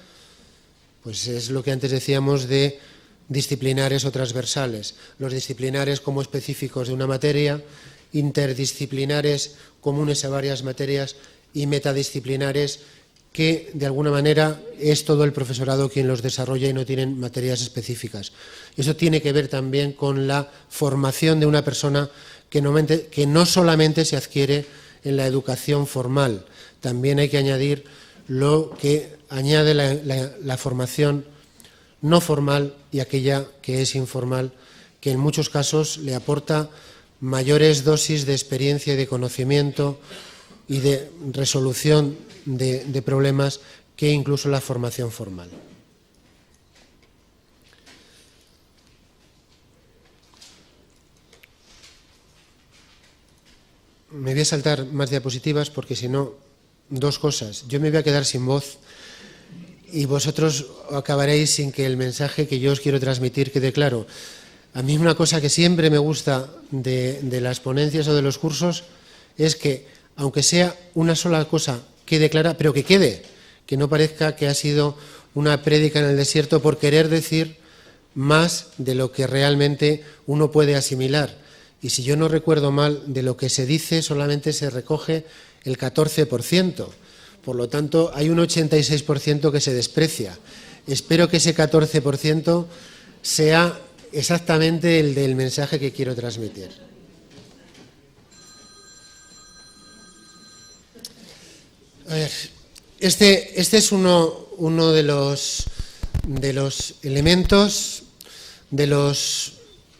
pues es lo que antes decíamos de disciplinares o transversales. Los disciplinares como específicos de una materia, interdisciplinares comunes a varias materias y metadisciplinares que de alguna manera es todo el profesorado quien los desarrolla y no tienen materias específicas. Eso tiene que ver también con la formación de una persona que no solamente se adquiere en la educación formal, también hay que añadir lo que añade la formación no formal y aquella que es informal, que en muchos casos le aporta mayores dosis de experiencia y de conocimiento y de resolución de problemas que incluso la formación formal. Me voy a saltar más diapositivas porque si no, 2 cosas. Yo me voy a quedar sin voz y vosotros acabaréis sin que el mensaje que yo os quiero transmitir quede claro. A mí una cosa que siempre me gusta de las ponencias o de los cursos es que, aunque sea una sola cosa, quede clara, pero que quede, que no parezca que ha sido una prédica en el desierto por querer decir más de lo que realmente uno puede asimilar. Y si yo no recuerdo mal, de lo que se dice solamente se recoge el 14%. Por lo tanto, hay un 86% que se desprecia. Espero que ese 14% sea exactamente el del mensaje que quiero transmitir. A ver, este es uno de los de los elementos, de los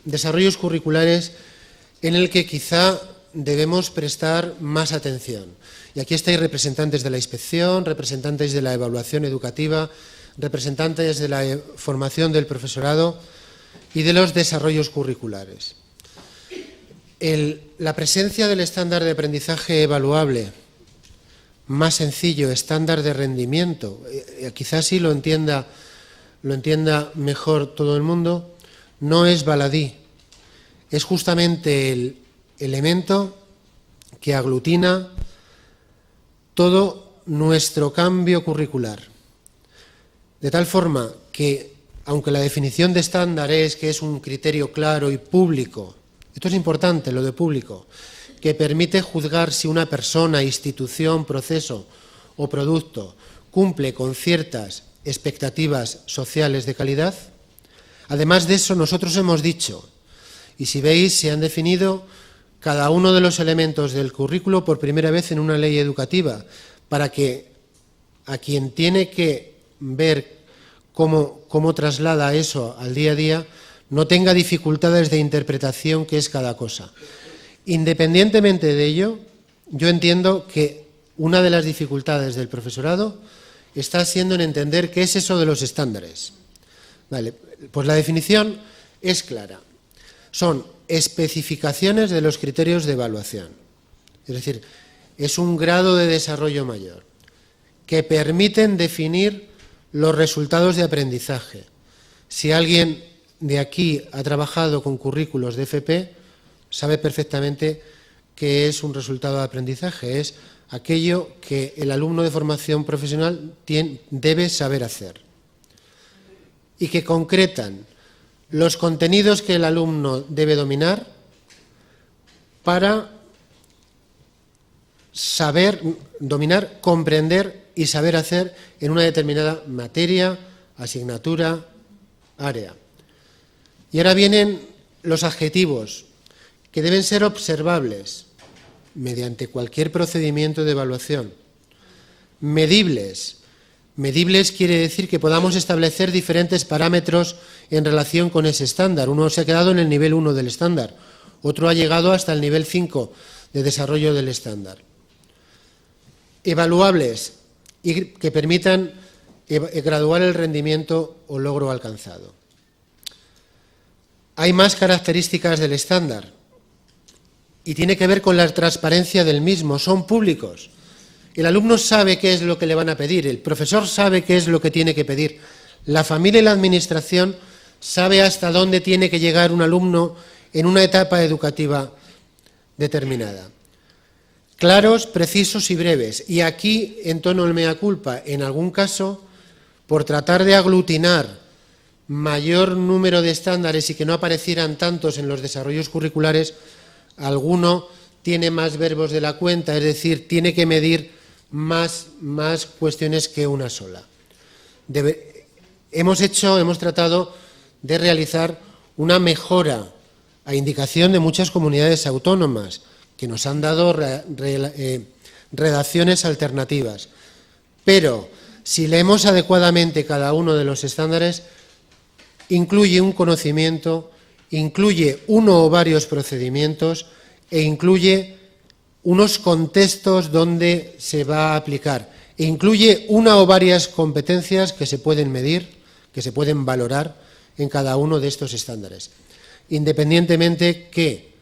desarrollos curriculares en el que quizá debemos prestar más atención. Y aquí estáis representantes de la inspección, representantes de la evaluación educativa, representantes de la formación del profesorado y de los desarrollos curriculares. La presencia del estándar de aprendizaje evaluable, más sencillo, estándar de rendimiento, quizás sí lo entienda mejor todo el mundo, no es baladí, es justamente el elemento que aglutina todo nuestro cambio curricular. De tal forma que, aunque la definición de estándar es que es un criterio claro y público, esto es importante, lo de público, que permite juzgar si una persona, institución, proceso o producto cumple con ciertas expectativas sociales de calidad. Además de eso, nosotros hemos dicho, y si veis, se han definido cada uno de los elementos del currículo por primera vez en una ley educativa, para que a quien tiene que ver cómo traslada eso al día a día no tenga dificultades de interpretación, que es cada cosa. Independientemente de ello, yo entiendo que una de las dificultades del profesorado está siendo en entender qué es eso de los estándares. Vale, pues la definición es clara. Son especificaciones de los criterios de evaluación. Es decir, es un grado de desarrollo mayor que permiten definir los resultados de aprendizaje. Si alguien de aquí ha trabajado con currículos de FP, sabe perfectamente qué es un resultado de aprendizaje. Es aquello que el alumno de formación profesional debe saber hacer y que concretan los contenidos que el alumno debe dominar para saber dominar, comprender y saber hacer en una determinada materia, asignatura, área. Y ahora vienen los adjetivos, que deben ser observables mediante cualquier procedimiento de evaluación. Medibles. Medibles quiere decir que podamos establecer diferentes parámetros en relación con ese estándar. Uno se ha quedado en el nivel 1 del estándar, otro ha llegado hasta el nivel 5 de desarrollo del estándar. Evaluables, y que permitan graduar el rendimiento o logro alcanzado. Hay más características del estándar y tiene que ver con la transparencia del mismo. Son públicos. El alumno sabe qué es lo que le van a pedir, el profesor sabe qué es lo que tiene que pedir, la familia y la administración sabe hasta dónde tiene que llegar un alumno en una etapa educativa determinada. Claros, precisos y breves. Y aquí, en tono el mea culpa, en algún caso, por tratar de aglutinar mayor número de estándares y que no aparecieran tantos en los desarrollos curriculares, alguno tiene más verbos de la cuenta, es decir, tiene que medir más cuestiones que una sola. Hemos tratado de realizar una mejora a indicación de muchas comunidades autónomas que nos han dado redacciones alternativas. Pero si leemos adecuadamente cada uno de los estándares, incluye un conocimiento, incluye uno o varios procedimientos e incluye unos contextos donde se va a aplicar e incluye una o varias competencias que se pueden medir, que se pueden valorar en cada uno de estos estándares. Independientemente que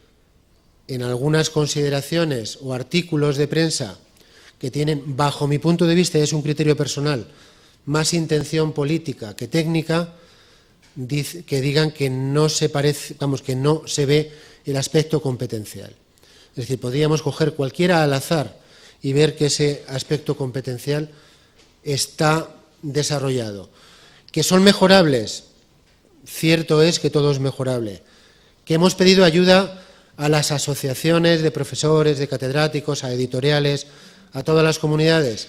en algunas consideraciones o artículos de prensa que tienen, bajo mi punto de vista, es un criterio personal, más intención política que técnica, que digan que no se parece, que no se ve el aspecto competencial. Es decir, podríamos coger cualquiera al azar y ver que ese aspecto competencial está desarrollado. ¿Que son mejorables? Cierto es que todo es mejorable. ¿Que hemos pedido ayuda a las asociaciones de profesores, de catedráticos, a editoriales, a todas las comunidades?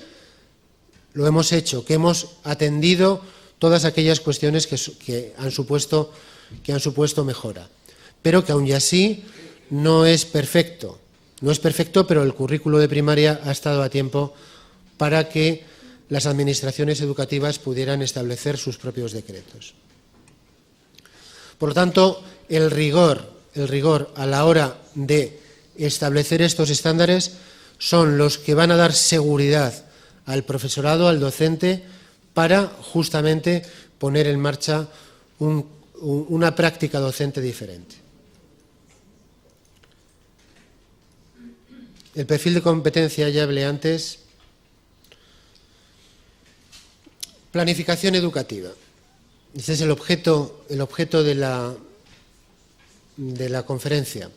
Lo hemos hecho. ¿Que hemos atendido todas aquellas cuestiones que han supuesto mejora? Pero que aún y así no es perfecto. No es perfecto, pero el currículo de primaria ha estado a tiempo para que las administraciones educativas pudieran establecer sus propios decretos. Por lo tanto, el rigor a la hora de establecer estos estándares son los que van a dar seguridad al profesorado, al docente, para justamente poner en marcha una práctica docente diferente. El perfil de competencia, ya hablé antes. Planificación educativa. Este es el objeto de la conferencia.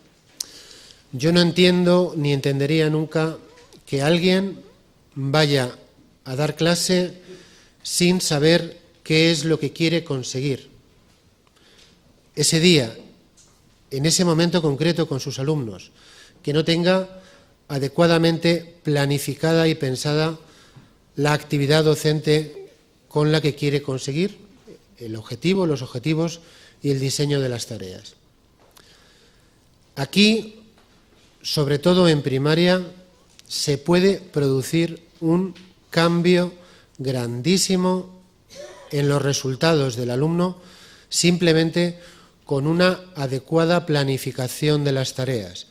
Yo no entiendo ni entendería nunca que alguien vaya a dar clase sin saber qué es lo que quiere conseguir ese día, en ese momento concreto con sus alumnos, que no tenga adecuadamente planificada y pensada la actividad docente con la que quiere conseguir el objetivo, los objetivos y el diseño de las tareas. Aquí, sobre todo en primaria, se puede producir un cambio grandísimo en los resultados del alumno simplemente con una adecuada planificación de las tareas.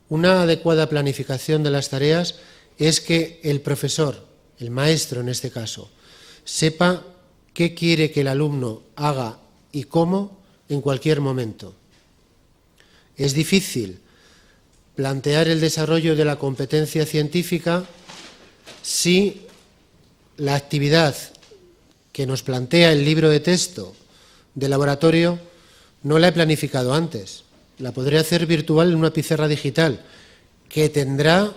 Una adecuada planificación de las tareas es que el profesor, el maestro en este caso, sepa qué quiere que el alumno haga y cómo en cualquier momento. Es difícil plantear el desarrollo de la competencia científica si la actividad que nos plantea el libro de texto de laboratorio no la he planificado antes. La podré hacer virtual en una pizarra digital, que tendrá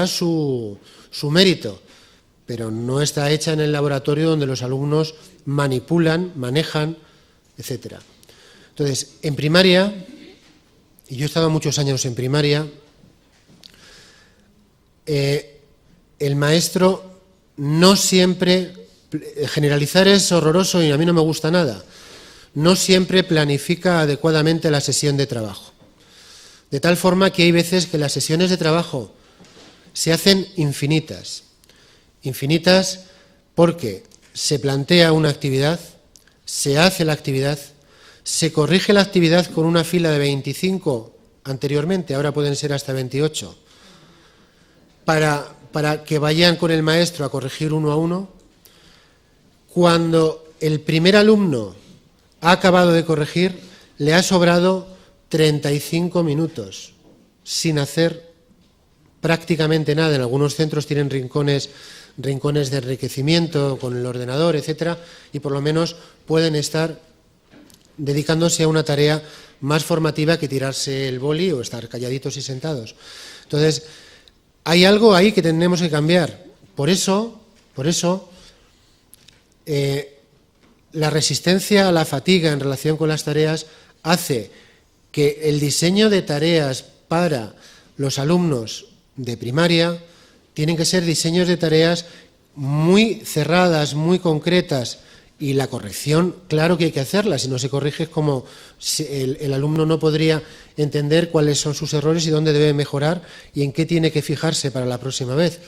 su mérito, pero no está hecha en el laboratorio donde los alumnos manipulan, manejan, etc. Entonces, en primaria, y yo he estado muchos años en primaria, el maestro no siempre, generalizar es horroroso y a mí no me gusta nada, no siempre planifica adecuadamente la sesión de trabajo. De tal forma que hay veces que las sesiones de trabajo se hacen infinitas. Infinitas porque se plantea una actividad, se hace la actividad, se corrige la actividad con una fila de 25 anteriormente, ahora pueden ser hasta 28, para que vayan con el maestro a corregir uno a uno. Cuando el primer alumno ha acabado de corregir, le ha sobrado 35 minutos sin hacer prácticamente nada. En algunos centros tienen rincones de enriquecimiento con el ordenador, etcétera, y por lo menos pueden estar dedicándose a una tarea más formativa que tirarse el boli o estar calladitos y sentados. Entonces, hay algo ahí que tenemos que cambiar. Por eso, la resistencia a la fatiga en relación con las tareas hace que el diseño de tareas para los alumnos de primaria tienen que ser diseños de tareas muy cerradas, muy concretas, y la corrección, claro que hay que hacerla. Si no se corrige es como si el alumno no podría entender cuáles son sus errores y dónde debe mejorar y en qué tiene que fijarse para la próxima vez.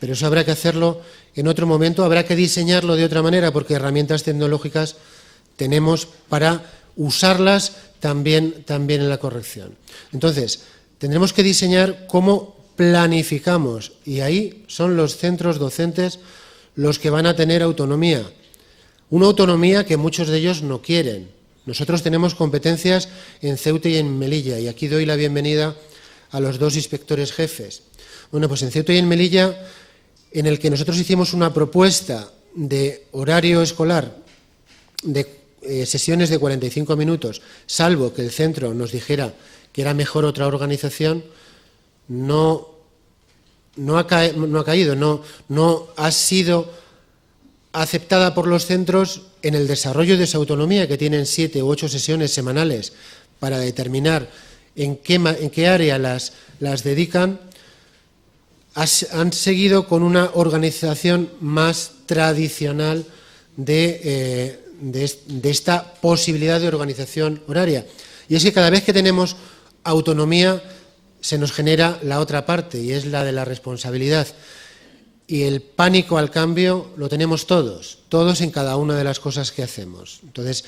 Pero eso habrá que hacerlo en otro momento, habrá que diseñarlo de otra manera, porque herramientas tecnológicas tenemos para usarlas también en la corrección. Entonces, tendremos que diseñar cómo planificamos, y ahí son los centros docentes los que van a tener autonomía. Una autonomía que muchos de ellos no quieren. Nosotros tenemos competencias en Ceuta y en Melilla, y aquí doy la bienvenida a los dos inspectores jefes. Bueno, pues en Ceuta y en Melilla, en el que nosotros hicimos una propuesta de horario escolar de sesiones de 45 minutos, salvo que el centro nos dijera que era mejor otra organización, no ha sido aceptada por los centros en el desarrollo de esa autonomía, que tienen 7 u 8 sesiones semanales para determinar en qué área las dedican. Han seguido con una organización más tradicional de esta posibilidad de organización horaria. Y es que cada vez que tenemos autonomía se nos genera la otra parte, y es la de la responsabilidad. y el pánico al cambio lo tenemos todos en cada una de las cosas que hacemos. Entonces,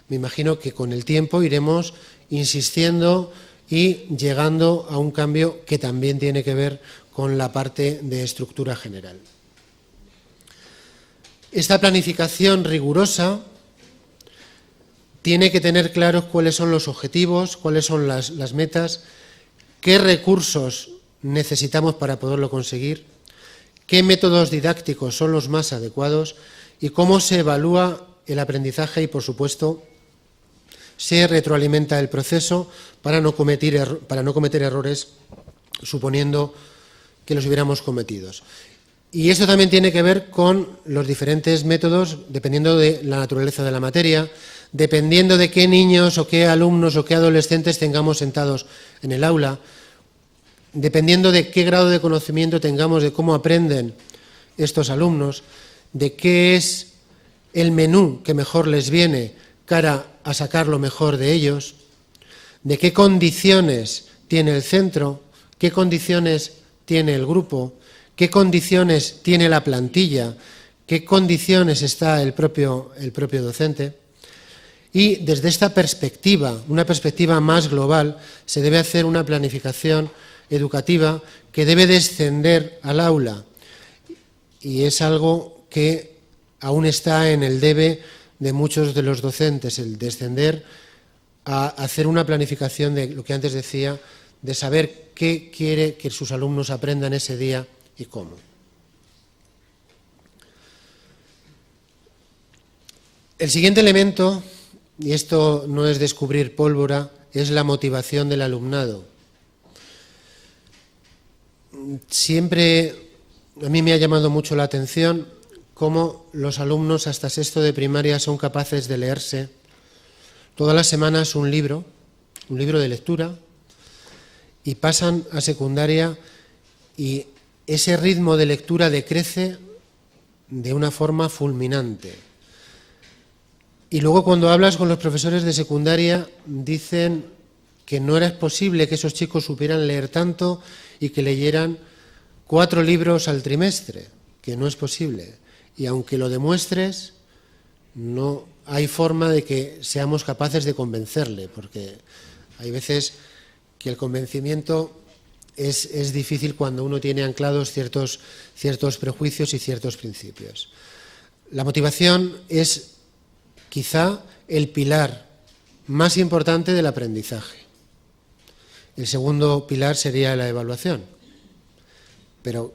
me imagino que con el tiempo iremos insistiendo y llegando a un cambio que también tiene que ver con la parte de estructura general. Esta planificación rigurosa tiene que tener claros cuáles son los objetivos, cuáles son las metas, qué recursos necesitamos para poderlo conseguir, qué métodos didácticos son los más adecuados y cómo se evalúa el aprendizaje y, por supuesto, se retroalimenta el proceso para no cometer errores suponiendo que los hubiéramos cometido. Y esto también tiene que ver con los diferentes métodos, dependiendo de la naturaleza de la materia, dependiendo de qué niños o qué alumnos o qué adolescentes tengamos sentados en el aula, dependiendo de qué grado de conocimiento tengamos de cómo aprenden estos alumnos, de qué es el menú que mejor les viene cara a sacar lo mejor de ellos, de qué condiciones tiene el centro, qué condiciones tiene el grupo, qué condiciones tiene la plantilla, qué condiciones está el propio docente. Y desde esta perspectiva, una perspectiva más global, se debe hacer una planificación educativa que debe descender al aula. Y es algo que aún está en el debe de muchos de los docentes, el descender a hacer una planificación de lo que antes decía, de saber qué quiere que sus alumnos aprendan ese día y cómo. El siguiente elemento, y esto no es descubrir pólvora, es la motivación del alumnado. Siempre a mí me ha llamado mucho la atención cómo los alumnos hasta sexto de primaria son capaces de leerse todas las semanas un libro de lectura, y pasan a secundaria y ese ritmo de lectura decrece de una forma fulminante. Y luego cuando hablas con los profesores de secundaria dicen que no era posible que esos chicos supieran leer tanto y que leyeran 4 libros al trimestre, que no es posible. Y aunque lo demuestres, no hay forma de que seamos capaces de convencerle, porque hay veces que el convencimiento es difícil cuando uno tiene anclados ciertos prejuicios y ciertos principios. La motivación es quizá el pilar más importante del aprendizaje. El segundo pilar sería la evaluación, pero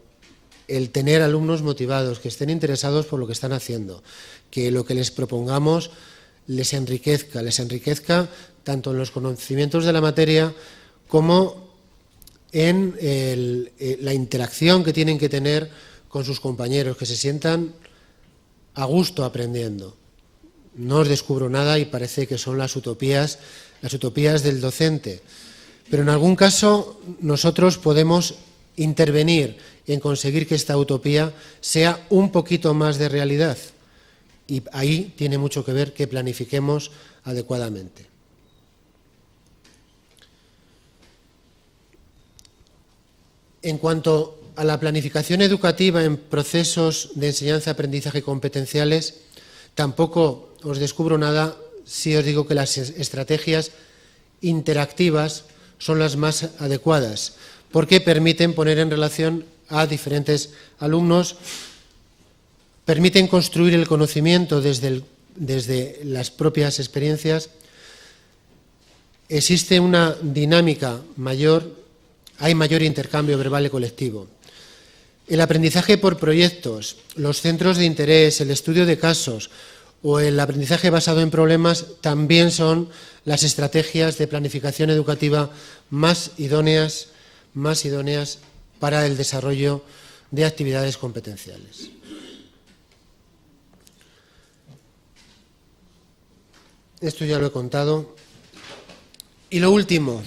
el tener alumnos motivados, que estén interesados por lo que están haciendo, que lo que les propongamos les enriquezca tanto en los conocimientos de la materia como en la interacción que tienen que tener con sus compañeros, que se sientan a gusto aprendiendo. No os descubro nada y parece que son las utopías del docente, pero en algún caso nosotros podemos intervenir en conseguir que esta utopía sea un poquito más de realidad, y ahí tiene mucho que ver que planifiquemos adecuadamente. En cuanto a la planificación educativa en procesos de enseñanza-aprendizaje competenciales, tampoco os descubro nada si os digo que las estrategias interactivas son las más adecuadas, porque permiten poner en relación a diferentes alumnos, permiten construir el conocimiento desde las propias experiencias. Existe una dinámica mayor, hay mayor intercambio verbal y colectivo. El aprendizaje por proyectos, los centros de interés, el estudio de casos o el aprendizaje basado en problemas también son las estrategias de planificación educativa más idóneas para el desarrollo de actividades competenciales. Esto ya lo he contado. Y lo último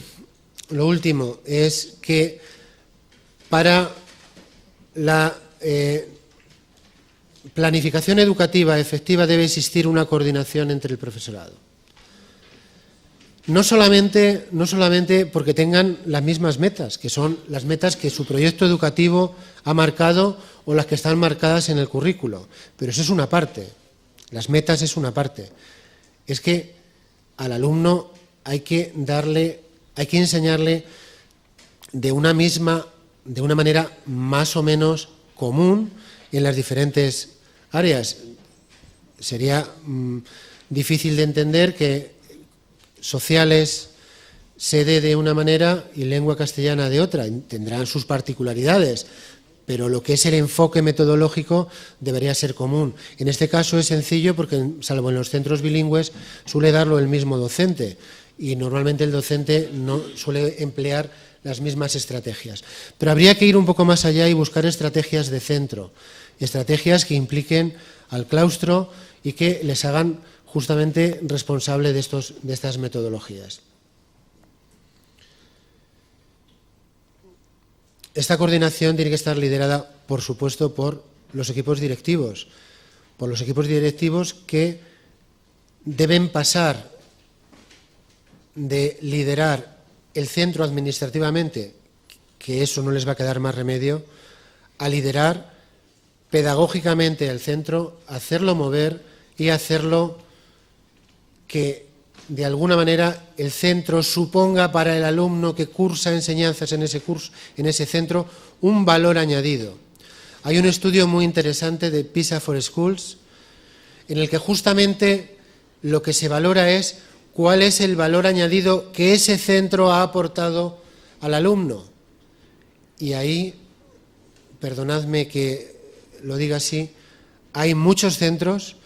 es que para la planificación educativa efectiva debe existir una coordinación entre el profesorado. no solamente porque tengan las mismas metas, que son las metas que su proyecto educativo ha marcado o las que están marcadas en el currículo, pero eso es una parte, las metas es una parte. Es que al alumno hay que enseñarle de una manera más o menos común en las diferentes áreas. Sería difícil de entender que sociales se dé de una manera y lengua castellana de otra. Tendrán sus particularidades, pero lo que es el enfoque metodológico debería ser común. En este caso es sencillo porque, salvo en los centros bilingües, suele darlo el mismo docente y normalmente el docente no suele emplear las mismas estrategias. Pero habría que ir un poco más allá y buscar estrategias de centro, estrategias que impliquen al claustro y que les hagan justamente responsable de estas metodologías. Esta coordinación tiene que estar liderada, por supuesto, por los equipos directivos, que deben pasar de liderar el centro administrativamente, que eso no les va a quedar más remedio, a liderar pedagógicamente el centro, hacerlo mover y hacerlo que de alguna manera el centro suponga para el alumno que cursa enseñanzas en ese centro, un valor añadido. Hay un estudio muy interesante de PISA for Schools en el que justamente lo que se valora es cuál es el valor añadido que ese centro ha aportado al alumno. Y ahí, perdonadme que lo diga así, hay muchos centros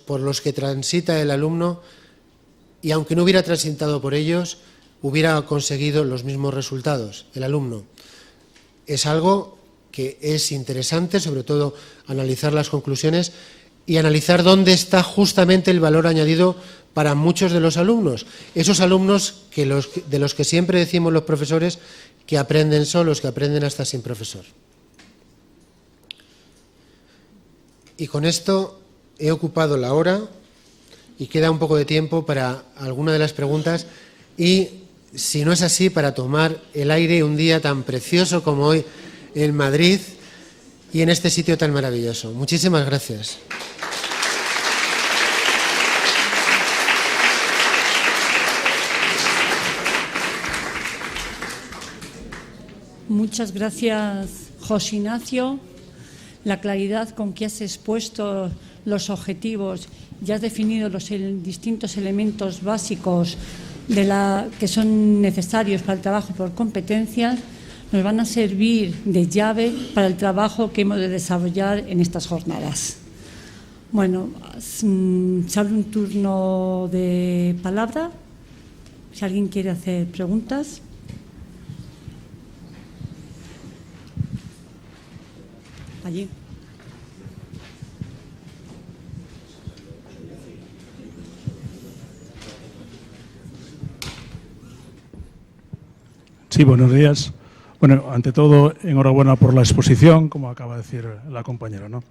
por los que transita el alumno y aunque no hubiera transitado por ellos, hubiera conseguido los mismos resultados, el alumno. Es algo que es interesante, sobre todo analizar las conclusiones y analizar dónde está justamente el valor añadido para muchos de los alumnos. Esos alumnos de los que siempre decimos los profesores que aprenden solos, que aprenden hasta sin profesor. Y con esto he ocupado la hora y queda un poco de tiempo para alguna de las preguntas y, si no es así, para tomar el aire un día tan precioso como hoy en Madrid y en este sitio tan maravilloso. Muchísimas gracias. Muchas gracias, José Ignacio. La claridad con que has expuesto los objetivos y has definido los distintos elementos básicos que son necesarios para el trabajo por competencias nos van a servir de llave para el trabajo que hemos de desarrollar en estas jornadas. Bueno, se abre un turno de palabra. Si alguien quiere hacer preguntas. Allí. Sí, buenos días. Bueno, ante todo, enhorabuena por la exposición, como acaba de decir la compañera, ¿no?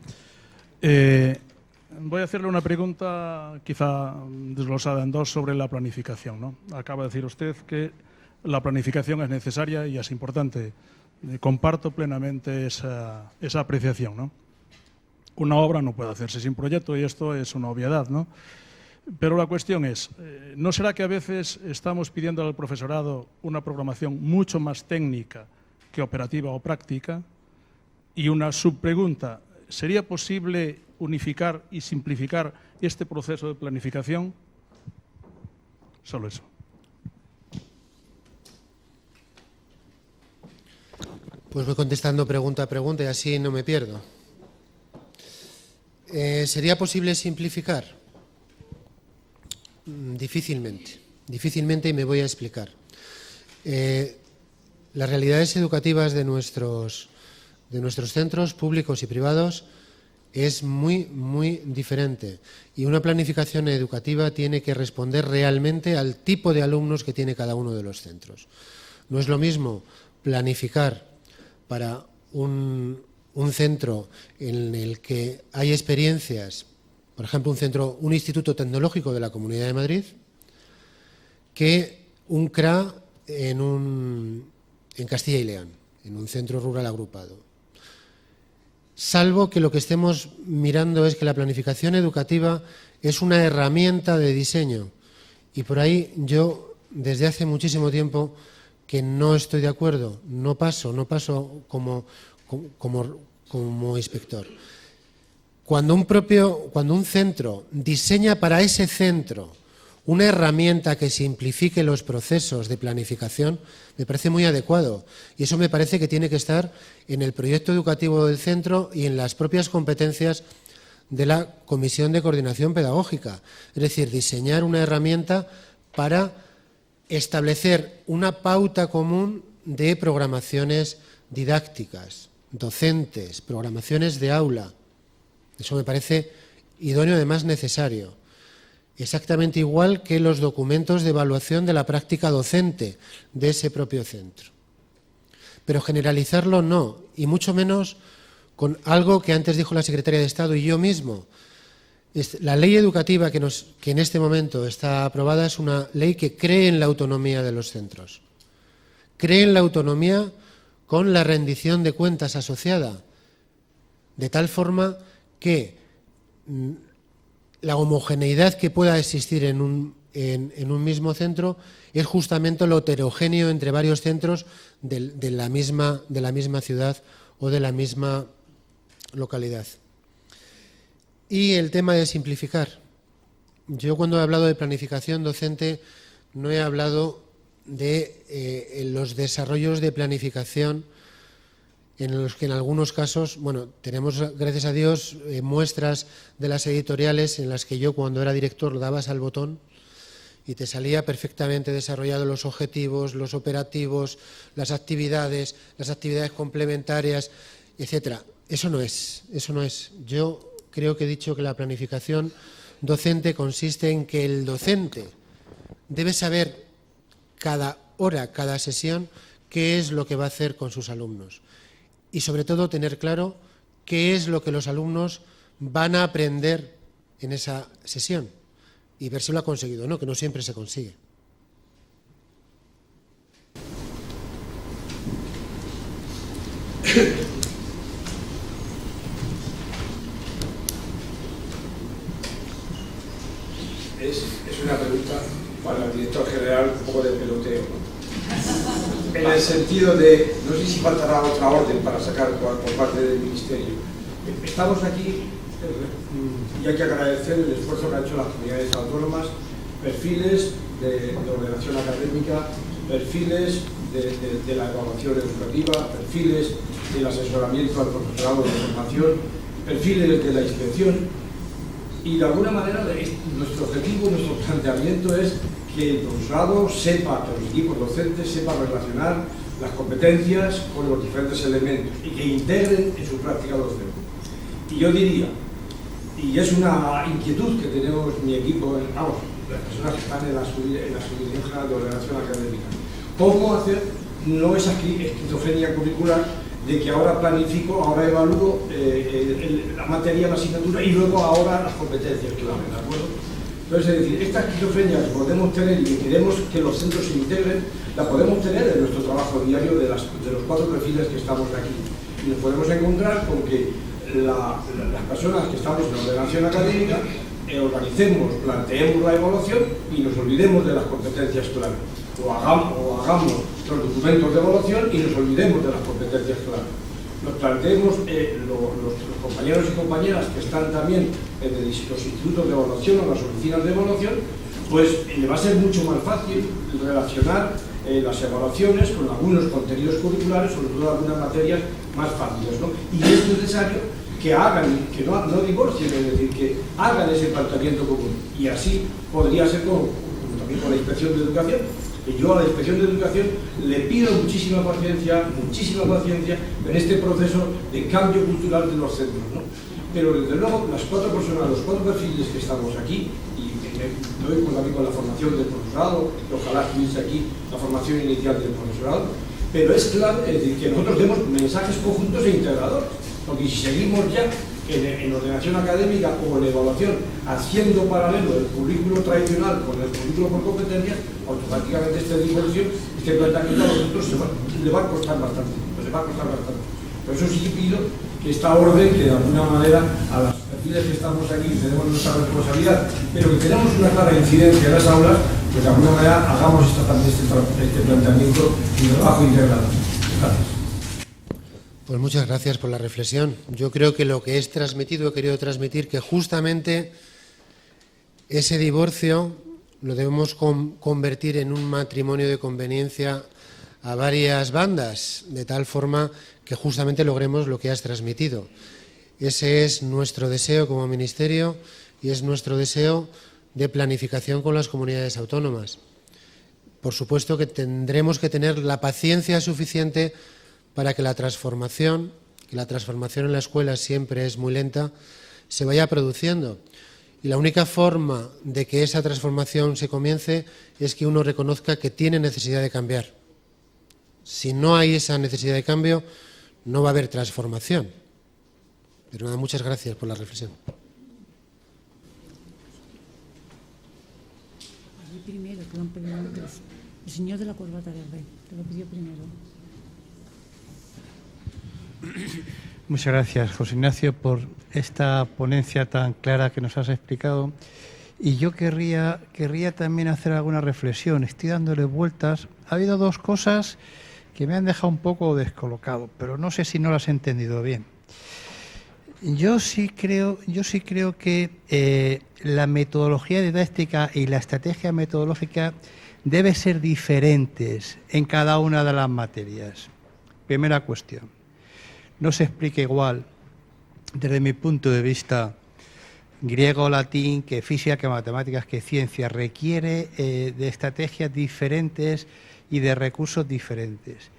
Voy a hacerle una pregunta quizá desglosada en dos sobre la planificación, ¿no? Acaba de decir usted que la planificación es necesaria y es importante. Comparto plenamente esa apreciación, ¿no? Una obra no puede hacerse sin proyecto y esto es una obviedad, ¿no? Pero la cuestión es, ¿no será que a veces estamos pidiendo al profesorado una programación mucho más técnica que operativa o práctica? Y una subpregunta, ¿sería posible unificar y simplificar este proceso de planificación? Solo eso. Pues voy contestando pregunta a pregunta y así no me pierdo. ¿Sería posible simplificar? Difícilmente y me voy a explicar. Las realidades educativas de nuestros centros públicos y privados es muy diferente y una planificación educativa tiene que responder realmente al tipo de alumnos que tiene cada uno de los centros. No es lo mismo planificar para un centro en el que hay experiencias, por ejemplo, un instituto tecnológico de la Comunidad de Madrid, que un CRA en Castilla y León, en un centro rural agrupado. Salvo que lo que estemos mirando es que la planificación educativa es una herramienta de diseño. Y por ahí yo, desde hace muchísimo tiempo, que no estoy de acuerdo, no paso como inspector. Cuando un centro diseña para ese centro una herramienta que simplifique los procesos de planificación, me parece muy adecuado. Y eso me parece que tiene que estar en el proyecto educativo del centro y en las propias competencias de la Comisión de Coordinación Pedagógica. Es decir, diseñar una herramienta para establecer una pauta común de programaciones didácticas, docentes, programaciones de aula. Eso me parece idóneo, además necesario. Exactamente igual que los documentos de evaluación de la práctica docente de ese propio centro. Pero generalizarlo no, y mucho menos con algo que antes dijo la Secretaria de Estado y yo mismo. La ley educativa que en este momento está aprobada es una ley que cree en la autonomía de los centros. Cree en la autonomía con la rendición de cuentas asociada, de tal forma que la homogeneidad que pueda existir en un mismo centro es justamente lo heterogéneo entre varios centros de la misma ciudad o de la misma localidad. Y el tema de simplificar. Yo cuando he hablado de planificación docente no he hablado de los desarrollos de planificación en los que en algunos casos, bueno, tenemos gracias a Dios muestras de las editoriales en las que yo cuando era director dabas al botón y te salía perfectamente desarrollado los objetivos, los operativos, las actividades complementarias, etcétera. Eso no es. Yo creo que he dicho que la planificación docente consiste en que el docente debe saber cada hora, cada sesión, qué es lo que va a hacer con sus alumnos. Y sobre todo tener claro qué es lo que los alumnos van a aprender en esa sesión y ver si lo ha conseguido o no, que no siempre se consigue. Es una pregunta para el director general, un poco de peloteo, ¿no? En el sentido de, no sé si faltará otra orden para sacar por parte del Ministerio. Estamos aquí y hay que agradecer el esfuerzo que han hecho las comunidades autónomas, perfiles de ordenación académica, perfiles de la evaluación educativa, perfiles del asesoramiento al profesorado de formación, perfiles de la inspección. Y de alguna manera nuestro objetivo, nuestro planteamiento es que el profesorado sepa, que los equipos docentes sepan relacionar las competencias con los diferentes elementos y que integren en su práctica docente. Y yo diría, y es una inquietud que tenemos mi equipo, las personas que están en la Subdirección General de Ordenación Académica, cómo hacer no esa esquizofrenia curricular de que ahora planifico, ahora evalúo la materia, la asignatura y luego ahora las competencias clave, ¿de acuerdo? Entonces, es decir, esta esquizofrenia que podemos tener y que queremos que los centros se integren, la podemos tener en nuestro trabajo diario de los 4 perfiles que estamos aquí. Y nos podemos encontrar con que las personas que estamos en ordenación académica organicemos, planteemos la evaluación y nos olvidemos de las competencias clave. O hagamos los documentos de evaluación y nos olvidemos de las competencias clave. Nos planteemos los compañeros y compañeras que están también en los institutos de evaluación o las oficinas de evaluación, pues le va a ser mucho más fácil relacionar las evaluaciones con algunos contenidos curriculares, sobre todo algunas materias más fáciles, ¿no? Y es necesario que hagan, que no divorcien, es decir, que hagan ese planteamiento común. Y así podría ser como también con la Inspección de Educación. Y yo a la Inspección de Educación le pido muchísima paciencia en este proceso de cambio cultural de los centros, ¿no? Pero desde luego las 4 personas, los 4 perfiles que estamos aquí, y doy también con la formación del profesorado, que ojalá estuviese aquí la formación inicial del profesorado, pero es clave, es decir, que nosotros demos mensajes conjuntos e integradores, porque si seguimos ya en ordenación académica o en evaluación haciendo paralelo el currículo tradicional con el currículo por competencias, automáticamente este divorcio, este planteamiento a vosotros le va a costar bastante, Por eso sí que pido que esta orden, que de alguna manera a las perfiles que estamos aquí tenemos nuestra responsabilidad, pero que tenemos una clara incidencia en las aulas, pues de alguna manera hagamos este planteamiento y trabajo integrado. Gracias. Pues muchas gracias por la reflexión. Yo creo que lo que he querido transmitir, que justamente ese divorcio lo debemos convertir en un matrimonio de conveniencia a varias bandas, de tal forma que justamente logremos lo que has transmitido. Ese es nuestro deseo como Ministerio y es nuestro deseo de planificación con las comunidades autónomas. Por supuesto que tendremos que tener la paciencia suficiente para que la transformación en la escuela siempre es muy lenta, se vaya produciendo. Y la única forma de que esa transformación se comience es que uno reconozca que tiene necesidad de cambiar. Si no hay esa necesidad de cambio, no va a haber transformación. Pero nada, muchas gracias por la reflexión. Primero, que lo han pedido antes. El señor de la corbata verde, que lo pidió primero. Muchas gracias, José Ignacio, por esta ponencia tan clara que nos has explicado. Y yo querría también hacer alguna reflexión. Estoy dándole vueltas. Ha habido dos cosas que me han dejado un poco descolocado, pero no sé si no las he entendido bien. Yo sí creo que la metodología didáctica y la estrategia metodológica deben ser diferentes en cada una de las materias. Primera cuestión. No se explica igual, desde mi punto de vista, griego, latín, que física, que matemáticas, que ciencia. Requiere de estrategias diferentes y de recursos diferentes.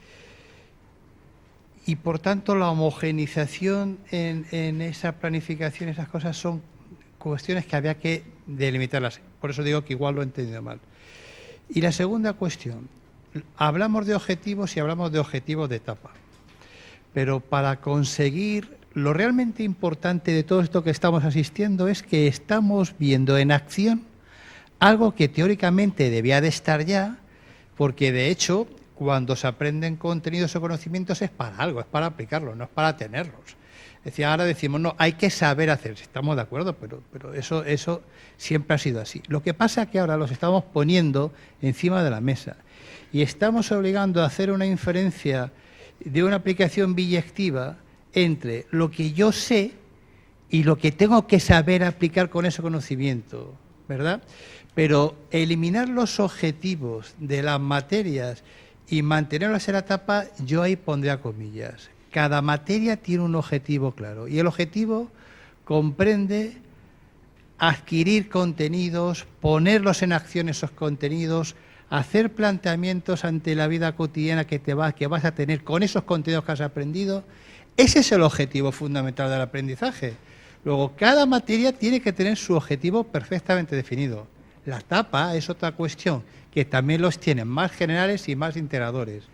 Y, por tanto, la homogeneización en esa planificación, esas cosas son cuestiones que había que delimitarlas. Por eso digo que igual lo he entendido mal. Y la segunda cuestión, hablamos de objetivos y hablamos de objetivos de etapa. Pero para conseguir, lo realmente importante de todo esto que estamos asistiendo es que estamos viendo en acción algo que teóricamente debía de estar ya, porque de hecho, cuando se aprenden contenidos o conocimientos es para algo, es para aplicarlos, no es para tenerlos. Es decir, ahora decimos, no, hay que saber hacer, estamos de acuerdo, pero eso siempre ha sido así. Lo que pasa es que ahora los estamos poniendo encima de la mesa y estamos obligando a hacer una inferencia de una aplicación biyectiva entre lo que yo sé y lo que tengo que saber aplicar con ese conocimiento, ¿verdad? Pero eliminar los objetivos de las materias y mantenerlas en la etapa, yo ahí pondría comillas. Cada materia tiene un objetivo claro y el objetivo comprende adquirir contenidos, ponerlos en acción esos contenidos, hacer planteamientos ante la vida cotidiana que vas a tener con esos contenidos que has aprendido. Ese es el objetivo fundamental del aprendizaje. Luego, cada materia tiene que tener su objetivo perfectamente definido. La etapa es otra cuestión, que también los tienen más generales y más integradores.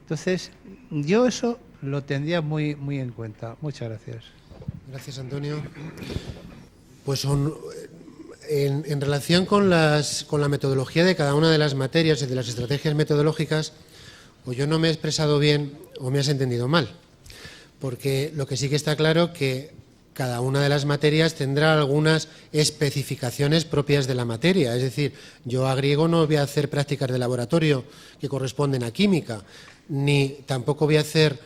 Entonces, yo eso lo tendría muy en cuenta. Muchas gracias. Gracias, Antonio. Pues en relación con la metodología de cada una de las materias y de las estrategias metodológicas, o yo no me he expresado bien o me has entendido mal, porque lo que sí que está claro que cada una de las materias tendrá algunas especificaciones propias de la materia. Es decir, yo a griego no voy a hacer prácticas de laboratorio que corresponden a química, ni tampoco voy a hacer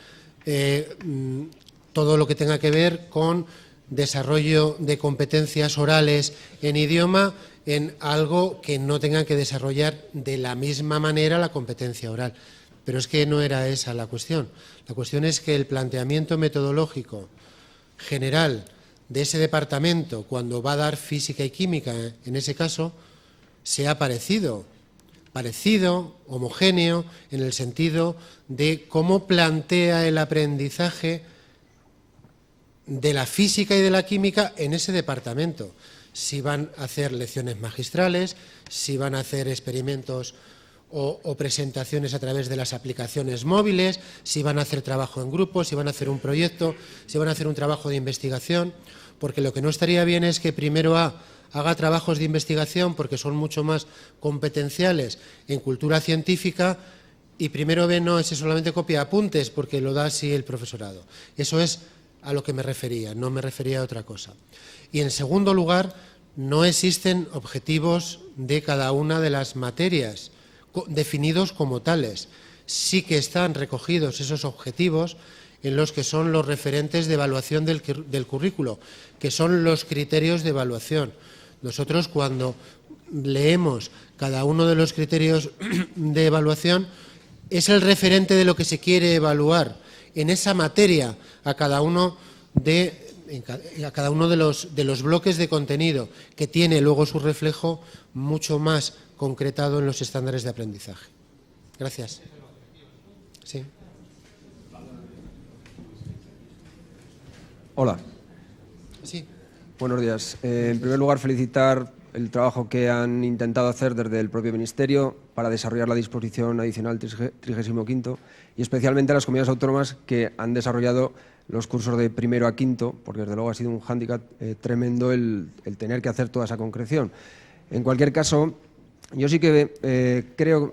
todo lo que tenga que ver con desarrollo de competencias orales en idioma en algo que no tengan que desarrollar de la misma manera la competencia oral. Pero es que no era esa la cuestión. La cuestión es que el planteamiento metodológico general de ese departamento, cuando va a dar física y química, en ese caso, sea parecido, homogéneo, en el sentido de cómo plantea el aprendizaje de la física y de la química en ese departamento. Si van a hacer lecciones magistrales, si van a hacer experimentos o presentaciones a través de las aplicaciones móviles, si van a hacer trabajo en grupo, si van a hacer un proyecto, si van a hacer un trabajo de investigación, porque lo que no estaría bien es que primero A haga trabajos de investigación porque son mucho más competenciales en cultura científica, y primero B no, ese solamente copia apuntes porque lo da así el profesorado. Eso es a lo que me refería, no me refería a otra cosa. Y en segundo lugar, no existen objetivos de cada una de las materias definidos como tales. Sí que están recogidos esos objetivos en los que son los referentes de evaluación del currículo, que son los criterios de evaluación. Nosotros, cuando leemos cada uno de los criterios de evaluación, es el referente de lo que se quiere evaluar en esa materia a cada uno de los bloques de contenido, que tiene luego su reflejo mucho más concretado en los estándares de aprendizaje. Gracias. Sí. Hola. Sí. Buenos días. En primer lugar, felicitar el trabajo que han intentado hacer desde el propio Ministerio para desarrollar la disposición adicional 35 y especialmente a las comunidades autónomas que han desarrollado los cursos de primero a quinto, porque desde luego ha sido un hándicap tremendo el tener que hacer toda esa concreción. En cualquier caso, yo sí que creo,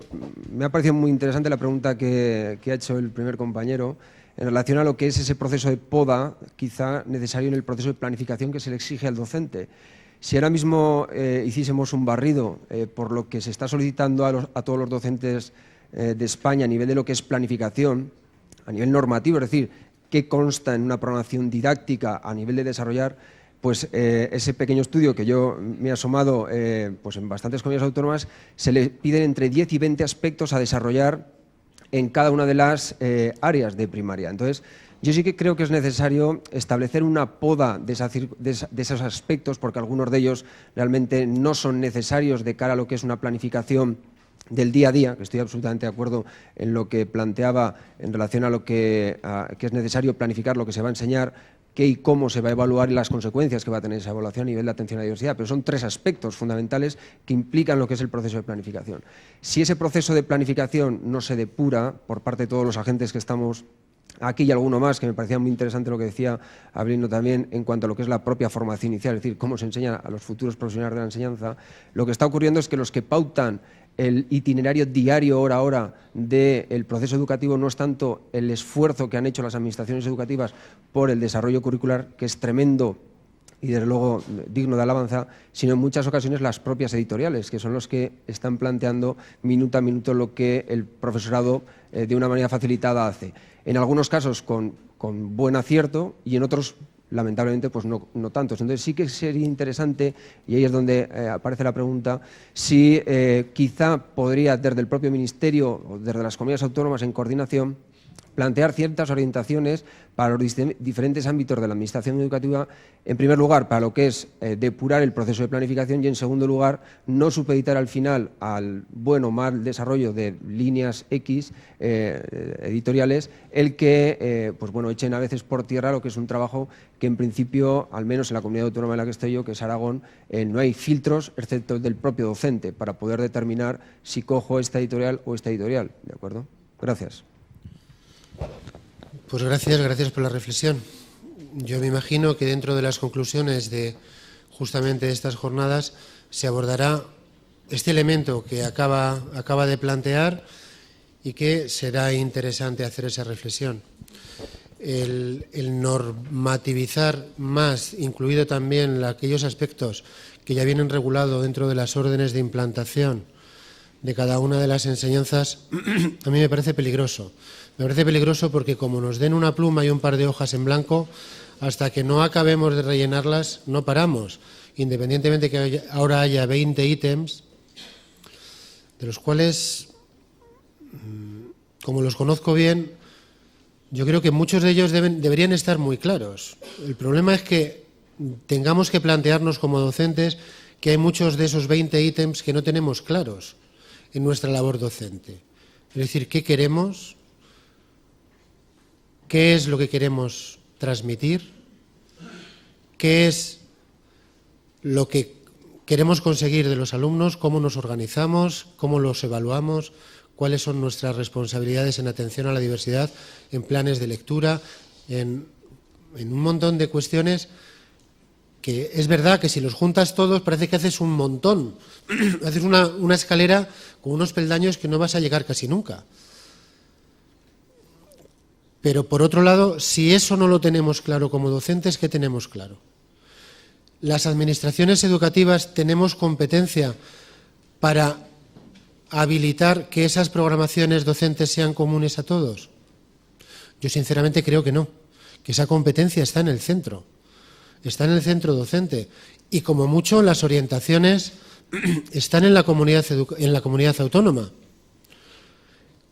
me ha parecido muy interesante la pregunta que ha hecho el primer compañero en relación a lo que es ese proceso de poda, quizá necesario en el proceso de planificación que se le exige al docente. Si ahora mismo hiciésemos un barrido por lo que se está solicitando a todos los docentes de España a nivel de lo que es planificación, a nivel normativo, es decir, qué consta en una programación didáctica a nivel de desarrollar, pues ese pequeño estudio que yo me he asomado pues en bastantes comunidades autónomas, se le piden entre 10 y 20 aspectos a desarrollar en cada una de las áreas de primaria. Entonces, yo sí que creo que es necesario establecer una poda de esos aspectos, porque algunos de ellos realmente no son necesarios de cara a lo que es una planificación del día a día, que estoy absolutamente de acuerdo en lo que planteaba en relación a lo que es necesario planificar lo que se va a enseñar, qué y cómo se va a evaluar y las consecuencias que va a tener esa evaluación a nivel de atención a la diversidad, pero son 3 aspectos fundamentales que implican lo que es el proceso de planificación. Si ese proceso de planificación no se depura por parte de todos los agentes que estamos aquí y alguno más, que me parecía muy interesante lo que decía Abrino también en cuanto a lo que es la propia formación inicial, es decir, cómo se enseña a los futuros profesionales de la enseñanza, lo que está ocurriendo es que los que pautan el itinerario diario, hora a hora, del proceso educativo no es tanto el esfuerzo que han hecho las administraciones educativas por el desarrollo curricular, que es tremendo y desde luego digno de alabanza, sino en muchas ocasiones las propias editoriales, que son los que están planteando minuto a minuto lo que el profesorado de una manera facilitada hace. En algunos casos con buen acierto y en otros lamentablemente pues no tantos. Entonces sí que sería interesante, y ahí es donde aparece la pregunta, si quizá podría desde el propio Ministerio o desde las comunidades autónomas en coordinación plantear ciertas orientaciones para los diferentes ámbitos de la Administración educativa, en primer lugar, para lo que es depurar el proceso de planificación y, en segundo lugar, no supeditar al final al buen o mal desarrollo de líneas X editoriales el que pues bueno, echen a veces por tierra lo que es un trabajo que, en principio, al menos en la comunidad autónoma en la que estoy yo, que es Aragón, no hay filtros, excepto el del propio docente, para poder determinar si cojo esta editorial o esta editorial. ¿De acuerdo? Gracias. Pues gracias por la reflexión. Yo me imagino que dentro de las conclusiones de justamente estas jornadas se abordará este elemento que acaba de plantear y que será interesante hacer esa reflexión. El normativizar más, incluido también aquellos aspectos que ya vienen regulados dentro de las órdenes de implantación de cada una de las enseñanzas, a mí me parece peligroso. Me parece peligroso porque como nos den una pluma y un par de hojas en blanco, hasta que no acabemos de rellenarlas, no paramos. Independientemente de que ahora haya 20 ítems, de los cuales, como los conozco bien, yo creo que muchos de ellos deberían estar muy claros. El problema es que tengamos que plantearnos como docentes que hay muchos de esos 20 ítems que no tenemos claros en nuestra labor docente. Es decir, ¿qué queremos? ¿Qué es lo que queremos transmitir? ¿Qué es lo que queremos conseguir de los alumnos? ¿Cómo nos organizamos? ¿Cómo los evaluamos? ¿Cuáles son nuestras responsabilidades en atención a la diversidad, en planes de lectura, en un montón de cuestiones que es verdad que si los juntas todos parece que haces un montón, haces una escalera con unos peldaños que no vas a llegar casi nunca. Pero por otro lado, si eso no lo tenemos claro como docentes, ¿qué tenemos claro? Las administraciones educativas tenemos competencia para habilitar que esas programaciones docentes sean comunes a todos. Yo sinceramente creo que no, que esa competencia está en el centro docente, y como mucho las orientaciones están en la comunidad autónoma,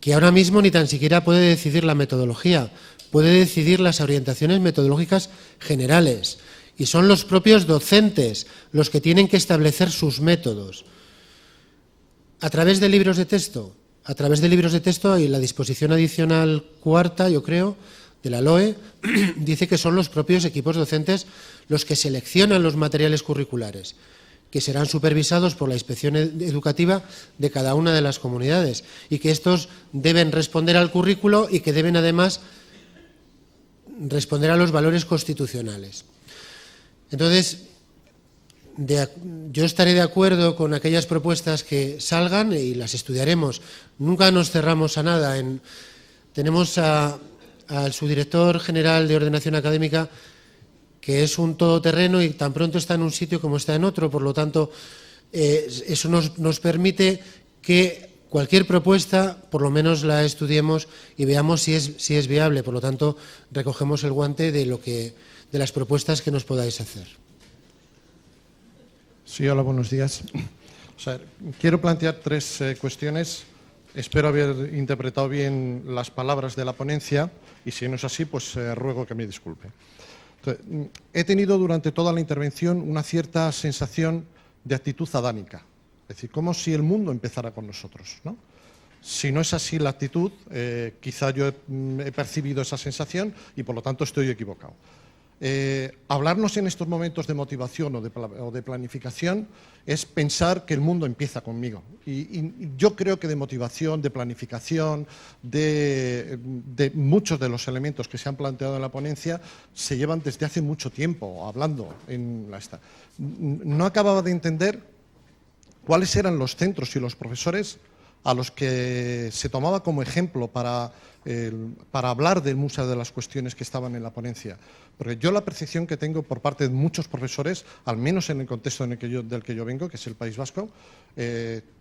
que ahora mismo ni tan siquiera puede decidir la metodología, puede decidir las orientaciones metodológicas generales, y son los propios docentes los que tienen que establecer sus métodos. A través de libros de texto, y la disposición adicional 4, yo creo, de la LOE, dice que son los propios equipos docentes los que seleccionan los materiales curriculares, que serán supervisados por la inspección educativa de cada una de las comunidades, y que estos deben responder al currículo y que deben además responder a los valores constitucionales. Entonces, yo estaré de acuerdo con aquellas propuestas que salgan y las estudiaremos. Nunca nos cerramos a nada. Tenemos al subdirector general de Ordenación Académica, que es un todoterreno y tan pronto está en un sitio como está en otro. Por lo tanto, eso nos permite que cualquier propuesta, por lo menos la estudiemos y veamos si es viable. Por lo tanto, recogemos el guante de las propuestas que nos podáis hacer. Sí, hola, buenos días. Quiero plantear 3 cuestiones. Espero haber interpretado bien las palabras de la ponencia y si no es así, pues ruego que me disculpe. Entonces, he tenido durante toda la intervención una cierta sensación de actitud adánica, es decir, como si el mundo empezara con nosotros, ¿no? Si no es así la actitud, quizá yo he percibido esa sensación y por lo tanto estoy equivocado. Hablarnos en estos momentos de motivación o de planificación es pensar que el mundo empieza conmigo. Y yo creo que de motivación, de planificación, de muchos de los elementos que se han planteado en la ponencia se llevan desde hace mucho tiempo hablando en esta. No acababa de entender cuáles eran los centros y los profesores a los que se tomaba como ejemplo para hablar de muchas de las cuestiones que estaban en la ponencia. Porque yo la percepción que tengo por parte de muchos profesores, al menos en el contexto del que yo vengo, que es el País Vasco,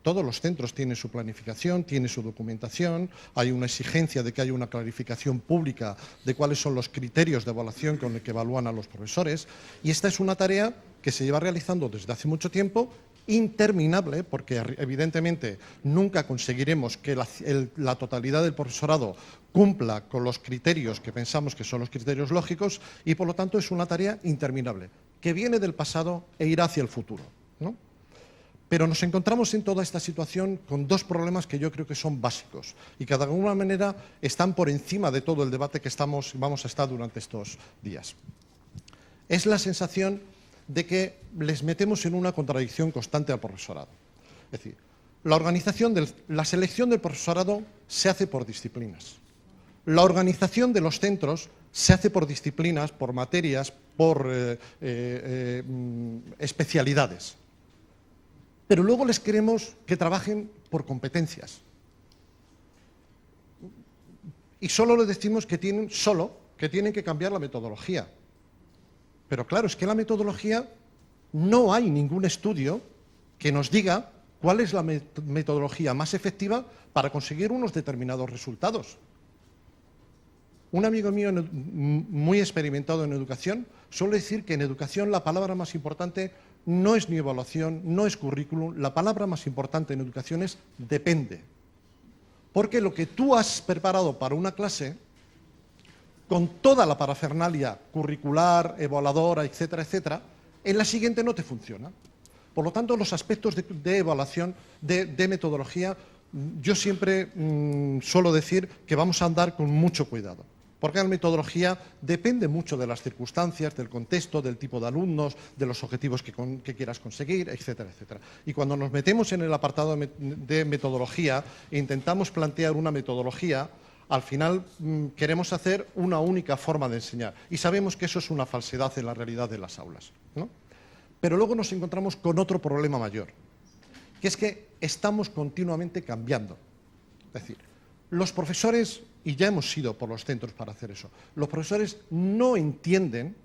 todos los centros tienen su planificación, tienen su documentación, hay una exigencia de que haya una clarificación pública de cuáles son los criterios de evaluación con los que evalúan a los profesores, y esta es una tarea que se lleva realizando desde hace mucho tiempo, interminable, porque evidentemente nunca conseguiremos que la totalidad del profesorado cumpla con los criterios que pensamos que son los criterios lógicos, y por lo tanto es una tarea interminable, que viene del pasado e irá hacia el futuro, ¿no? Pero nos encontramos en toda esta situación con 2 problemas que yo creo que son básicos y que de alguna manera están por encima de todo el debate que vamos a estar durante estos días. Es la sensación de que les metemos en una contradicción constante al profesorado. Es decir, la selección del profesorado se hace por disciplinas. La organización de los centros se hace por disciplinas, por materias, por especialidades. Pero luego les queremos que trabajen por competencias. Y solo les decimos que tienen que cambiar la metodología. Pero claro, es que la metodología no hay ningún estudio que nos diga cuál es la metodología más efectiva para conseguir unos determinados resultados. Un amigo mío muy experimentado en educación suele decir que en educación la palabra más importante no es ni evaluación, no es currículum, la palabra más importante en educación es depende. Porque lo que tú has preparado para una clase, con toda la parafernalia curricular, evaluadora, etcétera, etcétera, en la siguiente no te funciona. Por lo tanto, los aspectos de evaluación, de metodología, yo siempre suelo decir que vamos a andar con mucho cuidado. Porque la metodología depende mucho de las circunstancias, del contexto, del tipo de alumnos, de los objetivos que quieras conseguir, etcétera, etcétera. Y cuando nos metemos en el apartado de metodología e intentamos plantear una metodología, al final queremos hacer una única forma de enseñar. Y sabemos que eso es una falsedad en la realidad de las aulas, ¿no? Pero luego nos encontramos con otro problema mayor, que es que estamos continuamente cambiando. Es decir, los profesores, y ya hemos ido por los centros para hacer eso, los profesores no entienden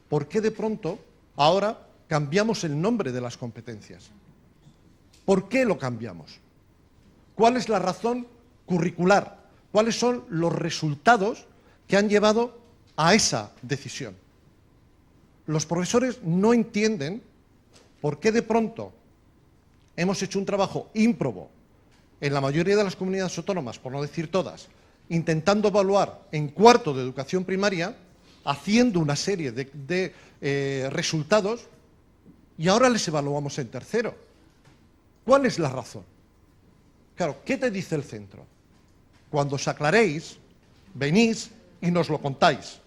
por qué de pronto ahora cambiamos el nombre de las competencias. ¿Por qué lo cambiamos? ¿Cuál es la razón curricular? ¿Cuáles son los resultados que han llevado a esa decisión? Los profesores no entienden por qué de pronto hemos hecho un trabajo ímprobo en la mayoría de las comunidades autónomas, por no decir todas, intentando evaluar en cuarto de educación primaria, haciendo una serie de resultados, y ahora les evaluamos en tercero. ¿Cuál es la razón? Claro, ¿qué te dice el centro? Cuando os aclaréis, venís y nos lo contáis.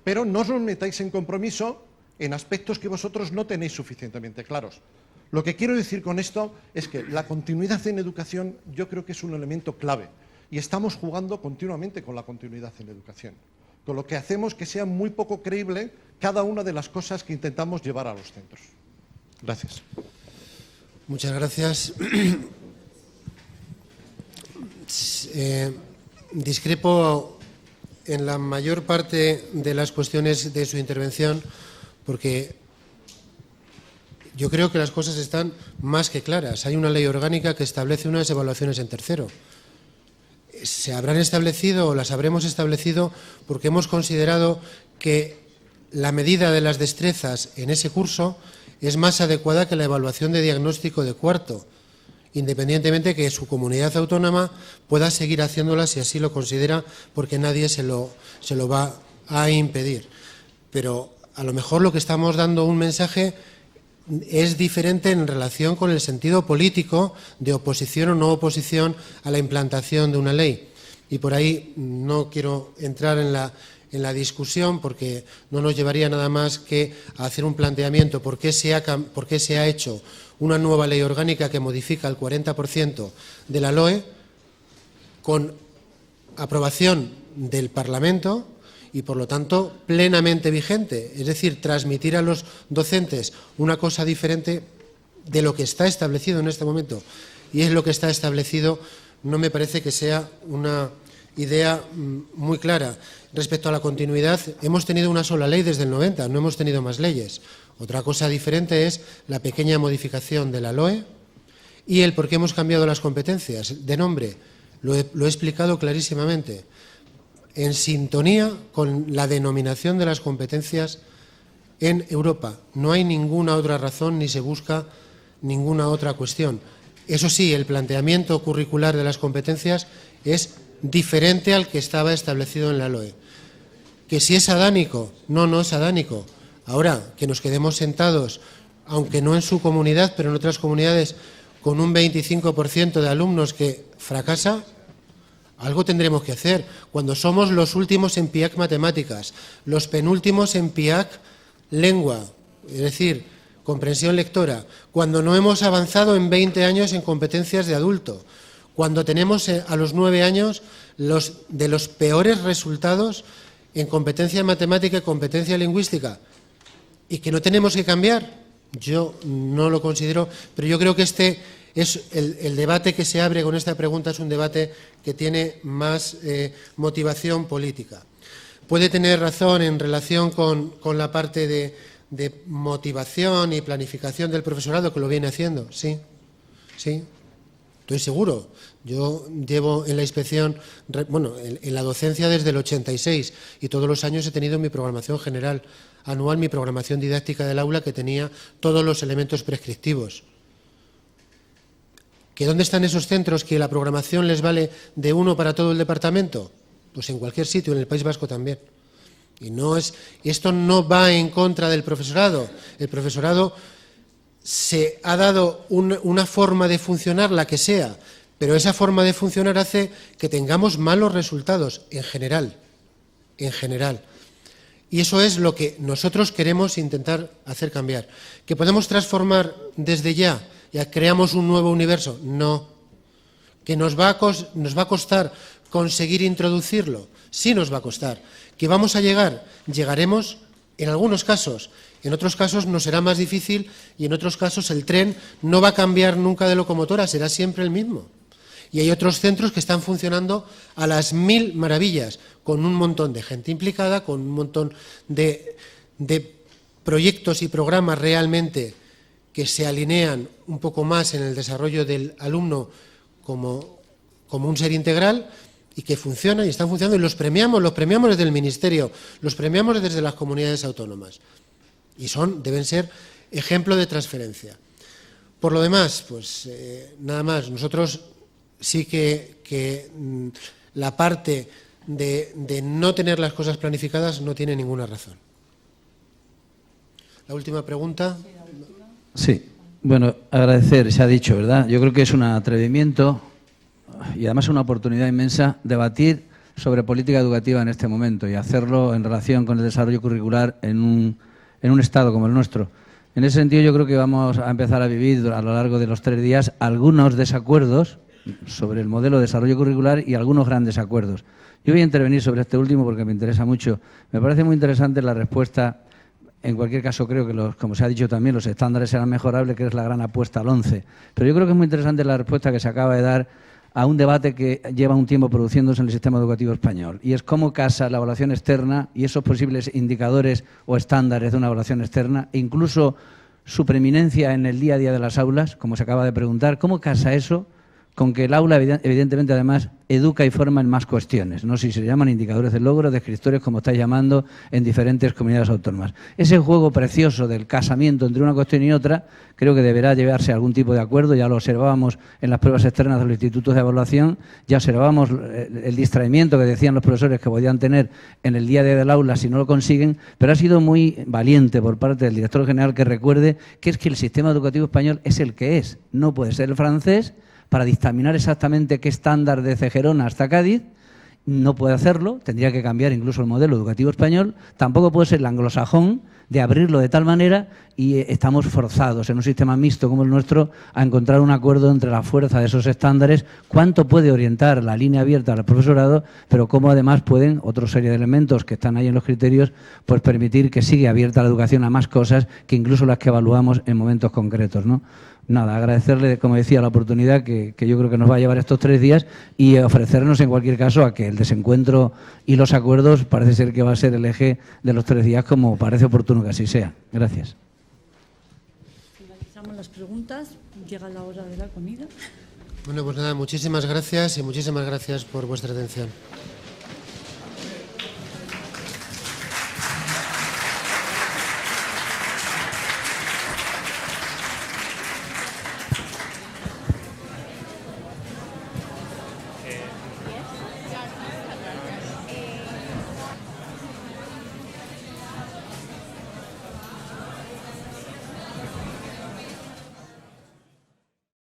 Pero no os metáis en compromiso en aspectos que vosotros no tenéis suficientemente claros. Lo que quiero decir con esto es que la continuidad en educación yo creo que es un elemento clave y estamos jugando continuamente con la continuidad en educación, con lo que hacemos que sea muy poco creíble cada una de las cosas que intentamos llevar a los centros. Gracias. Muchas gracias. Discrepo en la mayor parte de las cuestiones de su intervención porque yo creo que las cosas están más que claras. Hay una ley orgánica que establece unas evaluaciones en tercero. Se habrán establecido o las habremos establecido porque hemos considerado que la medida de las destrezas en ese curso es más adecuada que la evaluación de diagnóstico de cuarto, independientemente que su comunidad autónoma pueda seguir haciéndola si así lo considera, porque nadie se lo va a impedir. Pero a lo mejor lo que estamos dando un mensaje es diferente en relación con el sentido político de oposición o no oposición a la implantación de una ley. Y por ahí no quiero entrar en la discusión porque no nos llevaría nada más que a hacer un planteamiento por qué se ha hecho una nueva ley orgánica que modifica el 40% de la LOE con aprobación del Parlamento y, por lo tanto, plenamente vigente. Es decir, transmitir a los docentes una cosa diferente de lo que está establecido en este momento. Y es lo que está establecido, no me parece que sea una idea muy clara. Respecto a la continuidad, hemos tenido una sola ley desde el 90, no hemos tenido más leyes. Otra cosa diferente es la pequeña modificación de la LOE y el por qué hemos cambiado las competencias de nombre. Lo he explicado clarísimamente. En sintonía con la denominación de las competencias en Europa. No hay ninguna otra razón ni se busca ninguna otra cuestión. Eso sí, el planteamiento curricular de las competencias es diferente al que estaba establecido en la LOE. ¿Que si es adánico? No, no es adánico. Ahora, que nos quedemos sentados, aunque no en su comunidad, pero en otras comunidades, con un 25% de alumnos que fracasa, algo tendremos que hacer. Cuando somos los últimos en PIAC matemáticas, los penúltimos en PIAC lengua, es decir, comprensión lectora, cuando no hemos avanzado en 20 años en competencias de adulto, cuando tenemos a los 9 años de los peores resultados en competencia matemática y competencia lingüística, y que no tenemos que cambiar, yo no lo considero, pero yo creo que este es el debate que se abre con esta pregunta, es un debate que tiene más motivación política. Puede tener razón en relación con la parte de motivación y planificación del profesorado, que lo viene haciendo, sí, estoy seguro. Yo llevo en la inspección, bueno, en la docencia desde el 86 y todos los años he tenido mi programación general anual, mi programación didáctica del aula, que tenía todos los elementos prescriptivos. ¿Que dónde están esos centros que la programación les vale de uno para todo el departamento? Pues en cualquier sitio, en el País Vasco también. Esto no va en contra del profesorado. El profesorado se ha dado una forma de funcionar, la que sea, pero esa forma de funcionar hace que tengamos malos resultados en general. Y eso es lo que nosotros queremos intentar hacer cambiar. ¿Que podemos transformar desde ya? ¿Ya creamos un nuevo universo? No. ¿Que nos va a costar conseguir introducirlo, sí nos va a costar. ¿Que vamos a llegar? Llegaremos en algunos casos. En otros casos nos será más difícil y en otros casos el tren no va a cambiar nunca de locomotora, será siempre el mismo. Y hay otros centros que están funcionando a las 1000 maravillas, con un montón de gente implicada, con un montón de proyectos y programas realmente que se alinean un poco más en el desarrollo del alumno como un ser integral y que funcionan y están funcionando y los premiamos desde el Ministerio, los premiamos desde las comunidades autónomas y deben ser ejemplo de transferencia. Por lo demás, pues nada más, nosotros sí que la parte de no tener las cosas planificadas no tiene ninguna razón. La última pregunta. Sí, bueno, agradecer, se ha dicho, ¿verdad? Yo creo que es un atrevimiento y además una oportunidad inmensa debatir sobre política educativa en este momento y hacerlo en relación con el desarrollo curricular en un Estado como el nuestro. En ese sentido, yo creo que vamos a empezar a vivir a lo largo de los 3 días algunos desacuerdos sobre el modelo de desarrollo curricular y algunos grandes acuerdos. Yo voy a intervenir sobre este último porque me interesa mucho. Me parece muy interesante la respuesta. En cualquier caso, creo que, como se ha dicho también, los estándares serán mejorables, que es la gran apuesta al 11. Pero yo creo que es muy interesante la respuesta que se acaba de dar a un debate que lleva un tiempo produciéndose en el sistema educativo español. Y es cómo casa la evaluación externa y esos posibles indicadores o estándares de una evaluación externa, e incluso su preeminencia en el día a día de las aulas, como se acaba de preguntar, cómo casa eso con que el aula, evidentemente, además, educa y forma en más cuestiones, no si se llaman indicadores de logro, descriptores, como estáis llamando en diferentes comunidades autónomas. Ese juego precioso del casamiento entre una cuestión y otra, creo que deberá llevarse a algún tipo de acuerdo. Ya lo observábamos en las pruebas externas de los institutos de evaluación, ya observábamos el distraimiento que decían los profesores que podían tener en el día a día del aula si no lo consiguen, pero ha sido muy valiente por parte del director general que recuerde que es que el sistema educativo español es el que es, no puede ser el francés. Para dictaminar exactamente qué estándar de Gerona hasta Cádiz, no puede hacerlo, tendría que cambiar incluso el modelo educativo español, tampoco puede ser el anglosajón de abrirlo de tal manera y estamos forzados en un sistema mixto como el nuestro a encontrar un acuerdo entre la fuerza de esos estándares, cuánto puede orientar la línea abierta al profesorado, pero cómo además pueden otra serie de elementos que están ahí en los criterios, pues permitir que siga abierta la educación a más cosas que incluso las que evaluamos en momentos concretos, ¿no? Nada, agradecerle, como decía, la oportunidad que yo creo que nos va a llevar estos 3 días y ofrecernos en cualquier caso a que el desencuentro y los acuerdos parece ser que va a ser el eje de los 3 días, como parece oportuno que así sea. Gracias. Finalizamos las preguntas, llega la hora de la comida. Bueno, pues nada, muchísimas gracias y muchísimas gracias por vuestra atención.